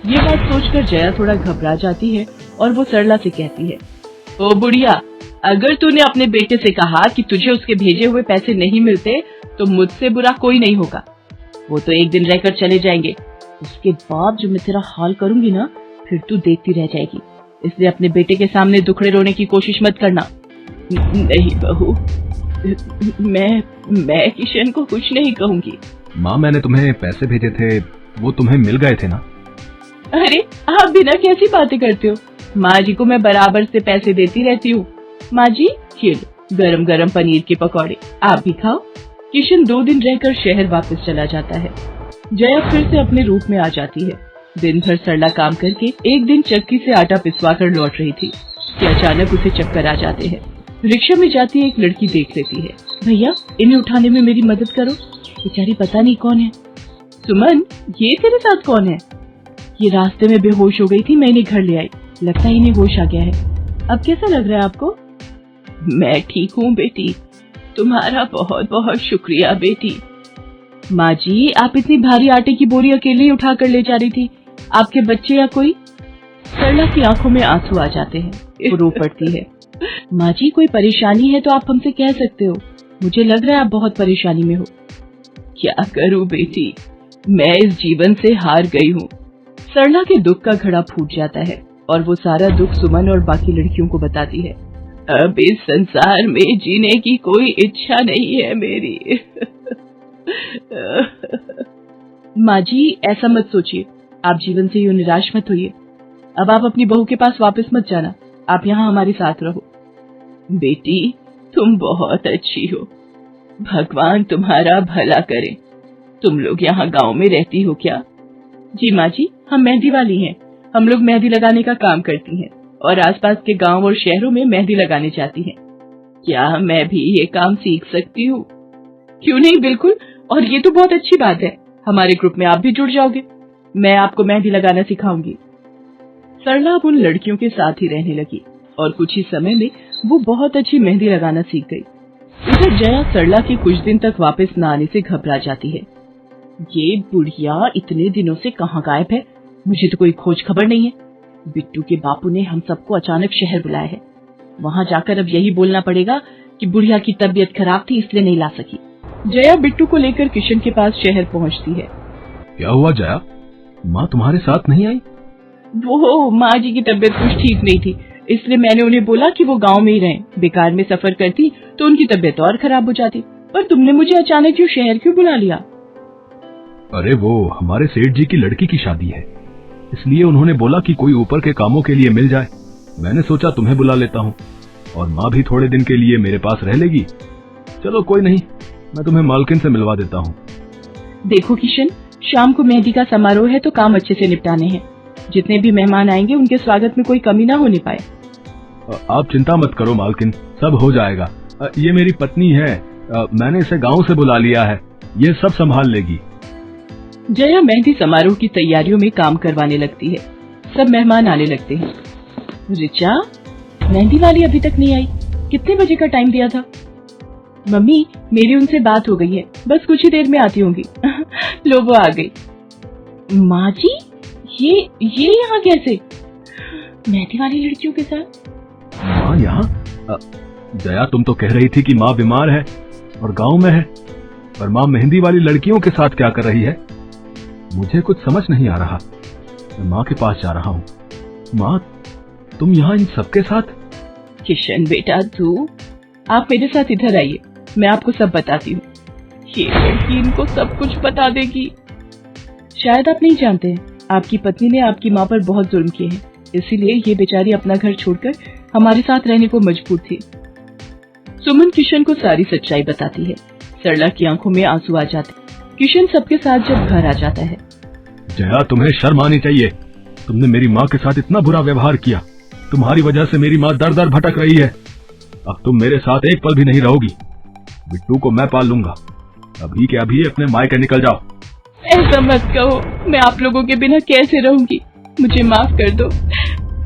ये बात सोचकर जया थोड़ा घबरा जाती है और वो सरला से कहती है, ओ बुढ़िया, अगर तूने अपने बेटे से कहा कि तुझे उसके भेजे हुए पैसे नहीं मिलते तो मुझसे बुरा कोई नहीं होगा। वो तो एक दिन रहकर चले जाएंगे, उसके बाद जो मैं तेरा हाल करूंगी ना, फिर तू देखती रह जाएगी। इसलिए अपने बेटे के सामने दुखड़े रोने की कोशिश मत करना। नहीं बहू, मैं किशन को कुछ नहीं कहूंगी। माँ मैंने तुम्हें पैसे भेजे थे, वो तुम्हें मिल गए थे ना? अरे आप बिना कैसी बातें करते हो, माँ जी को मैं बराबर से पैसे देती रहती हूँ। माँ जी ये लो गरम गरम पनीर के पकौड़े, आप भी खाओ। किशन 2 दिन रहकर शहर वापस चला जाता है। जया फिर से अपने रूप में आ जाती है। दिन भर सरला काम करके एक दिन चक्की से आटा पिसवा कर लौट रही थी कि अचानक उसे चक्कर आ जाते हैं। रिक्शा में जाती एक लड़की देख लेती है। भैया इन्हें उठाने में मेरी मदद करो, बेचारी पता नहीं कौन है। सुमन ये तेरे साथ कौन है? ये रास्ते में बेहोश हो गई थी, मैं इन्हें घर ले आई, लगता है इन्हें होश आ गया है। अब कैसा लग रहा है आपको? मैं ठीक हूँ बेटी, तुम्हारा बहुत बहुत शुक्रिया बेटी। माँ जी आप इतनी भारी आटे की बोरी अकेले ही उठा कर ले जा रही थी, आपके बच्चे या कोई? सरला की आंखों में आंसू आ जाते हैं, वो रो पड़ती है। माँ जी कोई परेशानी है तो आप हमसे कह सकते हो, मुझे लग रहा है आप बहुत परेशानी में हो। क्या करूँ बेटी, मैं इस जीवन से हार गई हूँ। सरला के दुख का घड़ा फूट जाता है और वो सारा दुख सुमन और बाकी लड़कियों को बताती है। अब इस संसार में जीने की कोई इच्छा नहीं है मेरी। माँ जी ऐसा मत सोचिए, आप जीवन से यूं निराश मत होइए। अब आप अपनी बहू के पास वापस मत जाना, आप यहाँ हमारे साथ रहो। बेटी तुम बहुत अच्छी हो, भगवान तुम्हारा भला करे। तुम लोग यहाँ गांव में रहती हो क्या? जी माँ जी, हम मेहंदी वाली हैं, हम लोग मेहंदी लगाने का काम करती हैं और आसपास के गांव और शहरों में मेहंदी लगाने जाती हैं। क्या मैं भी ये काम सीख सकती हूँ? क्यों नहीं, बिल्कुल, और ये तो बहुत अच्छी बात है, हमारे ग्रुप में आप भी जुड़ जाओगे, मैं आपको मेहंदी लगाना सिखाऊंगी। सरला अब उन लड़कियों के साथ ही रहने लगी और कुछ ही समय में वो बहुत अच्छी मेहंदी लगाना सीख गई। इधर जया सरला के कुछ दिन तक वापस न आने से घबरा जाती है। ये बुढ़िया इतने दिनों से कहाँ गायब है, मुझे तो कोई खोज खबर नहीं है। बिट्टू के बापू ने हम सबको अचानक शहर बुलाया है, वहाँ जाकर अब यही बोलना पड़ेगा कि बुढ़िया की तबीयत खराब थी इसलिए नहीं ला सकी। जया बिट्टू को लेकर किशन के पास शहर पहुँचती है। क्या हुआ जया, माँ तुम्हारे साथ नहीं आई? वो माँ जी की तबीयत कुछ ठीक नहीं थी, इसलिए मैंने उन्हें बोला कि वो गांव में ही रहें, बेकार में सफर करती तो उनकी तबीयत और खराब हो जाती। पर तुमने मुझे अचानक क्यों शहर क्यों बुला लिया? अरे वो हमारे सेठ जी की लड़की की शादी है, इसलिए उन्होंने बोला कि कोई ऊपर के कामों के लिए मिल जाए। मैंने सोचा तुम्हें बुला लेता हूँ, और माँ भी थोड़े दिन के लिए मेरे पास रह लेगी। चलो कोई नहीं, मैं तुम्हें मालकिन से मिलवा देता हूँ। देखो किशन, शाम को मेहंदी का समारोह है तो काम अच्छे से निपटाने हैं, जितने भी मेहमान आएंगे उनके स्वागत में कोई कमी ना होने पाए। आप चिंता मत करो मालकिन, सब हो जाएगा। ये मेरी पत्नी है, मैंने इसे गांव से बुला लिया है, ये सब संभाल लेगी। जया मेहंदी समारोह की तैयारियों में काम करवाने लगती है। सब मेहमान आने लगते हैं। रिचा, मेहंदी वाली अभी तक नहीं आई, कितने बजे का टाइम दिया था? मम्मी मेरी उनसे बात हो गई है, बस कुछ ही देर में आती होंगी। लो वो आ गई। माँ जी ये यहाँ कैसे? मेहंदी वाली लड़कियों के साथ? माँ यहाँ? जया तुम तो कह रही थी कि माँ बीमार है और गांव में है, पर माँ मेहंदी वाली लड़कियों के साथ क्या कर रही है? मुझे कुछ समझ नहीं आ रहा। मैं माँ के पास जा रहा हूँ। माँ, तुम यहाँ इन सबके साथ? किशन बेटा, तू आप मेरे साथ इधर आइए, मैं आपको सब बताती हूँ। ये लड़की इनको सब कुछ बता देगी। शायद आप नहीं जानते हैं, आपकी पत्नी ने आपकी माँ पर बहुत जुल्म किए हैं, इसीलिए ये बेचारी अपना घर छोड़कर हमारे साथ रहने को मजबूर थी। सुमन किशन को सारी सच्चाई बताती है। सरला की आंखों में आंसू आ जाते। किशन सबके साथ जब घर आ जाता है। जया, तुम्हें शर्म आनी चाहिए। तुमने मेरी माँ के साथ इतना बुरा व्यवहार किया। तुम्हारी वजह से मेरी माँ दर दर भटक रही है। अब तुम मेरे साथ एक पल भी नहीं रहोगी। बिट्टू को मैं पाल लूंगा। अभी के अभी अपने मायके निकल जाओ। ऐसा मत कहो, मैं आप लोगों के बिना कैसे रहूंगी। मुझे माफ कर दो,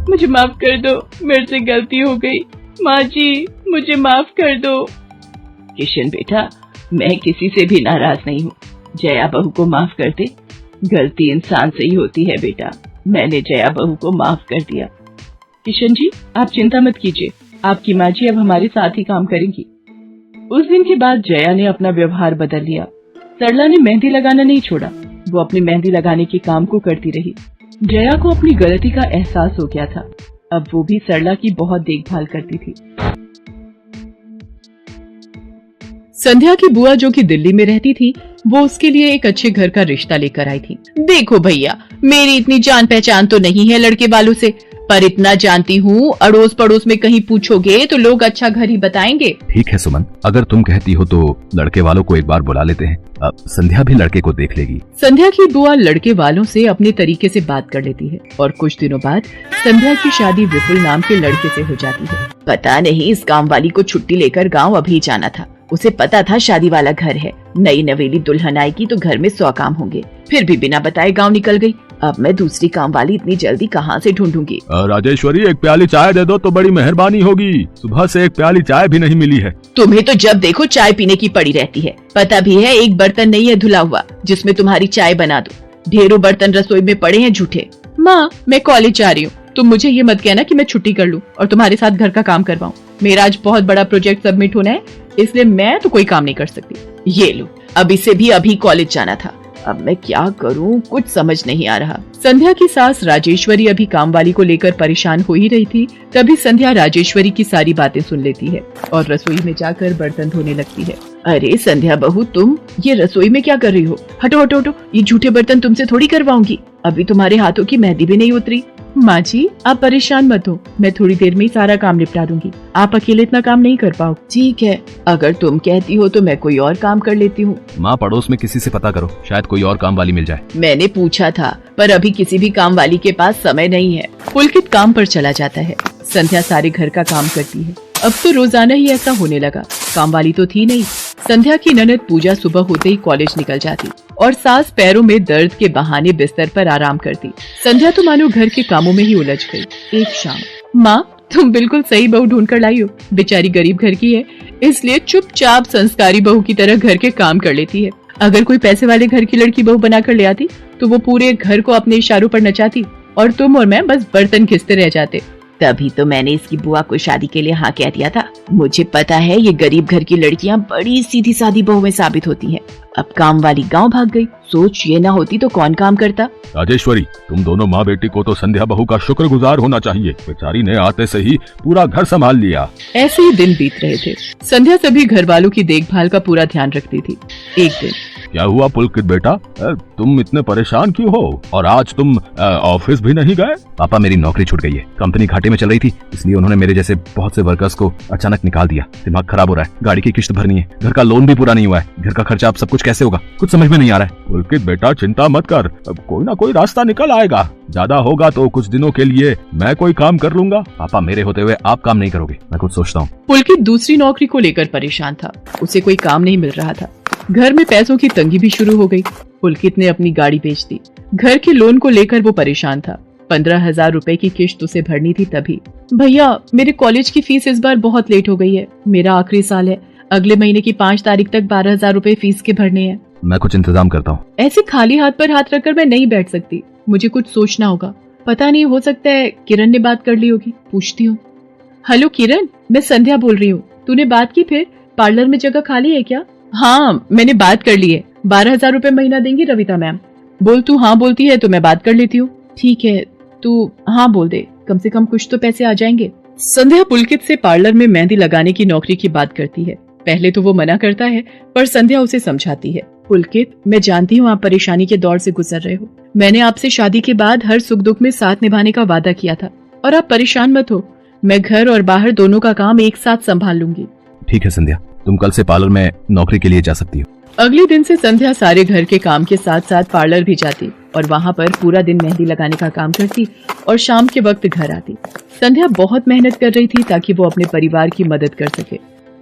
मुझे माफ कर दो, मेरे से गलती हो गई। माँ जी, मुझे माफ कर दो। किशन बेटा, मैं किसी से भी नाराज नहीं हूँ। जया बहू को माफ कर दे। गलती इंसान से ही होती है बेटा। मैंने जया बहू को माफ कर दिया। किशन जी, आप चिंता मत कीजिए, आपकी माँ जी अब हमारे साथ ही काम करेंगी। उस दिन के बाद जया ने अपना व्यवहार बदल लिया। सरला ने मेहंदी लगाना नहीं छोड़ा, वो अपनी मेहंदी लगाने के काम को करती रही। जया को अपनी गलती का एहसास हो गया था। अब वो भी सरला की बहुत देखभाल करती थी। संध्या की बुआ जो कि दिल्ली में रहती थी, वो उसके लिए एक अच्छे घर का रिश्ता लेकर आई थी। देखो भैया, मेरी इतनी जान पहचान तो नहीं है लड़के वालों से, पर इतना जानती हूँ, अड़ोस पड़ोस में कहीं पूछोगे तो लोग अच्छा घर ही बताएंगे। ठीक है सुमन, अगर तुम कहती हो तो लड़के वालों को एक बार बुला लेते हैं। अब संध्या भी लड़के को देख लेगी। संध्या की बुआ लड़के वालों से अपने तरीके से बात कर लेती है और कुछ दिनों बाद संध्या की शादी विपुल नाम के लड़के से हो जाती है। पता नहीं इस काम वाली को छुट्टी लेकर गाँव अभी जाना था। उसे पता था शादी वाला घर है, नई नवेली दुल्हन आएगी तो घर में 100 काम होंगे, फिर भी बिना बताए गांव निकल गई। अब मैं दूसरी काम वाली इतनी जल्दी कहाँ से ढूंढूंगी? राजेश्वरी, एक प्याली चाय दे दो तो बड़ी मेहरबानी होगी। सुबह से एक प्याली चाय भी नहीं मिली है। तुम्हें तो जब देखो चाय पीने की पड़ी रहती है। पता भी है एक बर्तन नहीं है धुला हुआ जिसमें तुम्हारी चाय बना दूं। ढेरों बर्तन रसोई में पड़े हैं झूठे। माँ, मैं कॉलेज जा रही हूँ, तुम मुझे ये मत कहना कि मैं छुट्टी कर लूँ और तुम्हारे साथ घर का काम करवाऊँ। मेरा आज बहुत बड़ा प्रोजेक्ट सबमिट होना है, इसलिए मैं तो कोई काम नहीं कर सकती। ये लो, अब इसे भी अभी कॉलेज जाना था। अब मैं क्या करूं, कुछ समझ नहीं आ रहा। संध्या की सास राजेश्वरी अभी काम वाली को लेकर परेशान हो ही रही थी, तभी संध्या राजेश्वरी की सारी बातें सुन लेती है और रसोई में जाकर बर्तन धोने लगती है। अरे संध्या बहू, तुम ये रसोई में क्या कर रही हो? हटो हटो हटो, ये झूठे बर्तन तुमसे थोड़ी करवाऊंगी। अभी तुम्हारे हाथों की मेहंदी भी नहीं उतरी। माँ जी, आप परेशान मत हो, मैं थोड़ी देर में ही सारा काम निपटा दूंगी। आप अकेले इतना काम नहीं कर पाओ। ठीक है, अगर तुम कहती हो तो मैं कोई और काम कर लेती हूँ। माँ, पड़ोस में किसी से पता करो, शायद कोई और काम वाली मिल जाए। मैंने पूछा था, पर अभी किसी भी काम वाली के पास समय नहीं है। पुलकित काम पर चला जाता है। संध्या सारे घर का काम करती है। अब तो रोजाना ही ऐसा होने लगा। काम वाली तो थी नहीं। संध्या की ननद पूजा सुबह होते ही कॉलेज निकल जाती और सास पैरों में दर्द के बहाने बिस्तर पर आराम करती। संध्या तो मानो घर के कामों में ही उलझ गई। एक शाम, माँ, तुम बिल्कुल सही बहू ढूंढ कर लाई हो। बेचारी गरीब घर की है, इसलिए चुपचाप संस्कारी बहू की तरह घर के काम कर लेती है। अगर कोई पैसे वाले घर की लड़की बहू बनाकर ले आती तो वो पूरे घर को अपने इशारों पर नचाती और तुम और मैं बस बर्तन घिसते रह जाते। तभी तो मैंने इसकी बुआ को शादी के लिए हाँ कह दिया था। मुझे पता है ये गरीब घर की लड़कियां बड़ी सीधी सादी बहुएं साबित होती हैं। अब काम वाली गांव भाग गई। सोच ये ना होती तो कौन काम करता। राजेश्वरी, तुम दोनों माँ बेटी को तो संध्या बहू का शुक्रगुजार होना चाहिए। बेचारी ने आते से ही पूरा घर संभाल लिया। ऐसे ही दिन बीत रहे थे। संध्या सभी घर वालों की देखभाल का पूरा ध्यान रखती थी। एक दिन, क्या हुआ पुलकित बेटा, तुम इतने परेशान क्यों हो? और आज तुम ऑफिस भी नहीं गए? पापा, मेरी नौकरी छूट गई है। कंपनी घाटे में चल रही थी, इसलिए उन्होंने मेरे जैसे बहुत से वर्कर्स को अचानक निकाल दिया। दिमाग खराब हो रहा है, गाड़ी की किश्त भरनी है, घर का लोन भी पूरा नहीं हुआ है, घर का खर्चा अब सब कुछ कैसे होगा, कुछ समझ में नहीं आ रहा है। पुलकित बेटा, चिंता मत कर, अब कोई ना कोई रास्ता निकल आएगा। ज्यादा होगा तो कुछ दिनों के लिए मैं कोई काम कर लूंगा। पापा, मेरे होते हुए आप काम नहीं करोगे, मैं कुछ सोचता हूँ। पुलकित दूसरी नौकरी को लेकर परेशान था। उसे कोई काम नहीं मिल रहा था। घर में पैसों की तंगी भी शुरू हो गई। पुलकित ने अपनी गाड़ी बेच दी। घर के लोन को लेकर वो परेशान था। 15,000 रुपए की किश्त उसे भरनी थी। तभी, भैया, मेरे कॉलेज की फीस इस बार बहुत लेट हो गई है। मेरा आखिरी साल है, अगले महीने की 5 तारीख तक 12,000 रुपए फीस के भरने हैं। मैं कुछ इंतजाम करता हूँ। ऐसे खाली हाथ पर हाथ रखकर मैं नहीं बैठ सकती, मुझे कुछ सोचना होगा। पता नहीं, हो सकता है किरण ने बात कर ली होगी, पूछती हूँ। हेलो किरण, मैं संध्या बोल रही हूँ। तूने बात की फिर? पार्लर में जगह खाली है क्या? हाँ, मैंने बात कर ली है। 12,000 रुपए महीना देंगी रविता मैम। बोल तू हाँ बोलती है तो मैं बात कर लेती हूँ। ठीक है, तू हाँ बोल दे, कम से कम कुछ तो पैसे आ जाएंगे। संध्या पुलकित से पार्लर में मेहंदी लगाने की नौकरी की बात करती है। पहले तो वो मना करता है, पर संध्या उसे समझाती है। पुलकित, मैं जानती हूँ आप परेशानी के दौर से गुजर रहे हो। मैंने आपसे शादी के बाद हर सुख दुख में साथ निभाने का वादा किया था, और आप परेशान मत हो। मैं घर और बाहर दोनों का काम एक साथ संभाल लूंगी। ठीक है संध्या, तुम कल से पार्लर में नौकरी के लिए जा सकती हो। अगले दिन से संध्या सारे घर के काम के साथ साथ पार्लर भी जाती और वहाँ पर पूरा दिन मेहंदी लगाने का काम करती और शाम के वक्त घर आती। संध्या बहुत मेहनत कर रही थी ताकि वो अपने परिवार की मदद कर सके।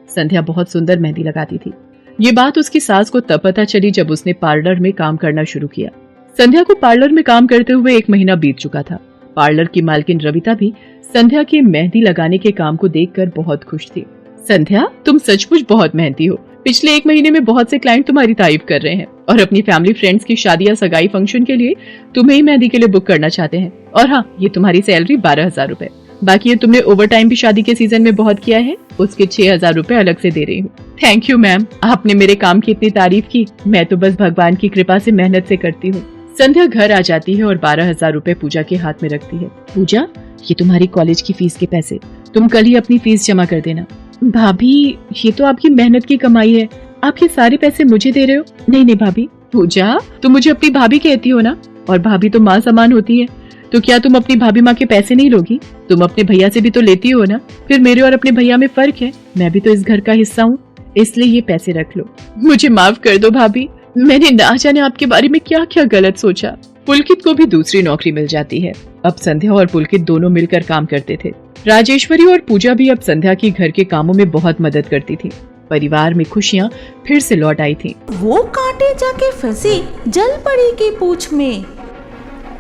संध्या बहुत सुंदर मेहंदी लगाती थी। ये बात उसकी सास को तब पता चली जब उसने पार्लर में काम करना शुरू किया। संध्या को पार्लर में काम करते हुए 1 महीना बीत चुका था। पार्लर की मालकिन रविता भी संध्या के मेहंदी लगाने के काम को देखकर बहुत खुश थी। संध्या, तुम सचमुच बहुत मेहनती हो। पिछले 1 महीने में बहुत से क्लाइंट तुम्हारी तारीफ कर रहे हैं और अपनी फैमिली फ्रेंड्स की शादी या सगाई फंक्शन के लिए तुम्हें ही मेहंदी के लिए बुक करना चाहते हैं। और हाँ, ये तुम्हारी सैलरी 12,000 रुपए। बाकी ये तुमने ओवर टाइम भी शादी के सीजन में बहुत किया है, उसके 6,000 रुपए अलग से दे रही हूँ। थैंक यू मैम, आपने मेरे काम की इतनी तारीफ की। मैं तो बस भगवान की कृपा से मेहनत से करती हूँ। संध्या घर आ जाती है और 12,000 रुपए पूजा के हाथ में रखती है। पूजा, ये तुम्हारी कॉलेज की फीस के पैसे, तुम कल ही अपनी फीस जमा कर देना। भाभी, ये तो आपकी मेहनत की कमाई है, आप ये सारे पैसे मुझे दे रहे हो? नहीं नहीं भाभी। पूजा, तुम मुझे अपनी भाभी कहती हो ना, और भाभी तो माँ समान होती है, तो क्या तुम अपनी भाभी माँ के पैसे नहीं लोगी? तुम अपने भैया से भी तो लेती हो ना। फिर मेरे और अपने भैया में फर्क है, मैं भी तो इस घर का हिस्सा हूँ, इसलिए ये पैसे रख लो। मुझे माफ कर दो भाभी, मैंने ना जाने आपके बारे में क्या क्या गलत सोचा। पुलकित को भी दूसरी नौकरी मिल जाती है। अब संध्या और पुलकित दोनों मिलकर काम करते थे। राजेश्वरी और पूजा भी अब संध्या की घर के कामों में बहुत मदद करती थी। परिवार में खुशियाँ फिर से लौट आई थी। वो कांटे जाके फंसी जलपरी की पूंछ में।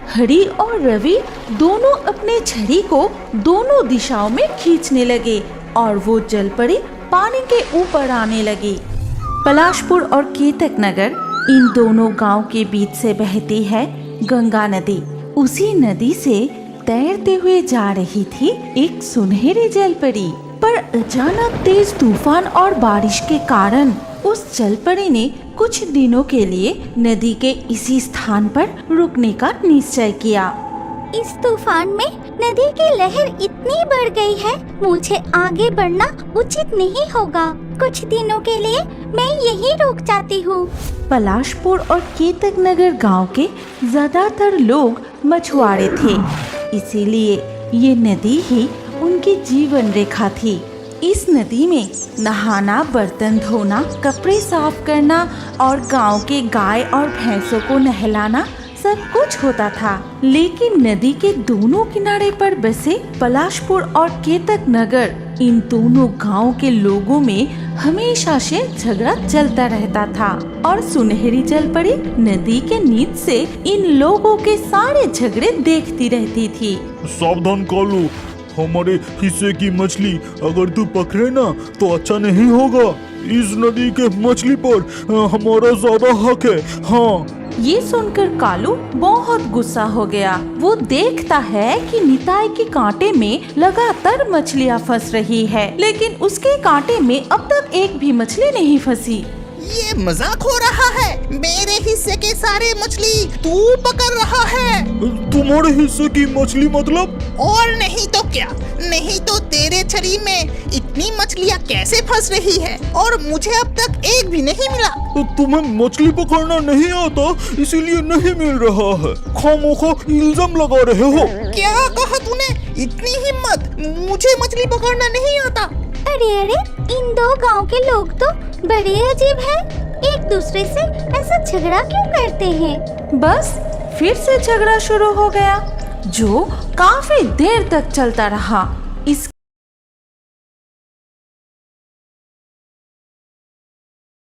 हरी और रवि दोनों अपने छड़ी को दोनों दिशाओं में खींचने लगे और वो जलपरी पानी के ऊपर आने लगी। पलाशपुर और केतक नगर, इन दोनों गांव के बीच से बहती है गंगा नदी। उसी नदी से तैरते हुए जा रही थी एक सुनहरी जलपरी, पर अचानक तेज तूफान और बारिश के कारण उस जलपरी ने कुछ दिनों के लिए नदी के इसी स्थान पर रुकने का निश्चय किया। इस तूफान में नदी की लहर इतनी बढ़ गई है, मुझे आगे बढ़ना उचित नहीं होगा। कुछ दिनों के लिए मैं यहीं रुक जाती हूँ। पलाशपुर और केतक नगर गांव के ज्यादातर लोग मछुआरे थे, इसीलिए ये नदी ही उनकी जीवन रेखा थी। इस नदी में नहाना, बर्तन धोना, कपड़े साफ करना और गांव के गाय और भैंसों को नहलाना सब कुछ होता था। लेकिन नदी के दोनों किनारे पर बसे पलाशपुर और केतक नगर, इन दोनों गांव के लोगों में हमेशा से झगड़ा चलता रहता था और सुनहरी जलपरी नदी के नीच से इन लोगों के सारे झगड़े देखती रहती थी। सावधान कालू, हमारे हिस्से की मछली अगर तू पकड़े ना तो अच्छा नहीं होगा। इस नदी के मछली पर हमारा ज्यादा हक है। हाँ। ये सुनकर कालू बहुत गुस्सा हो गया। वो देखता है कि निताई के कांटे में लगातार मछलियाँ फंस रही है, लेकिन उसके कांटे में अब तक एक भी मछली नहीं फंसी। ये मजाक हो रहा है, मेरे हिस्से के सारे मछली तू पकड़ रहा है। तुम्हारे हिस्से की मछली मतलब? और नहीं तो क्या, नहीं तो तेरे छड़ी में इतनी मछलियाँ कैसे फंस रही है और मुझे अब तक एक भी नहीं मिला। तुम्हें मछली पकड़ना नहीं आता इसीलिए नहीं मिल रहा है, खामोखा इल्जाम लगा रहे हो। क्या कहा तूने? इतनी हिम्मत, मुझे मछली पकड़ना नहीं आता। अरे अरे, इन दो गांव के लोग तो बड़े अजीब हैं। एक दूसरे से ऐसा झगड़ा क्यों करते हैं? बस फिर से झगड़ा शुरू हो गया, जो काफी देर तक चलता रहा। इस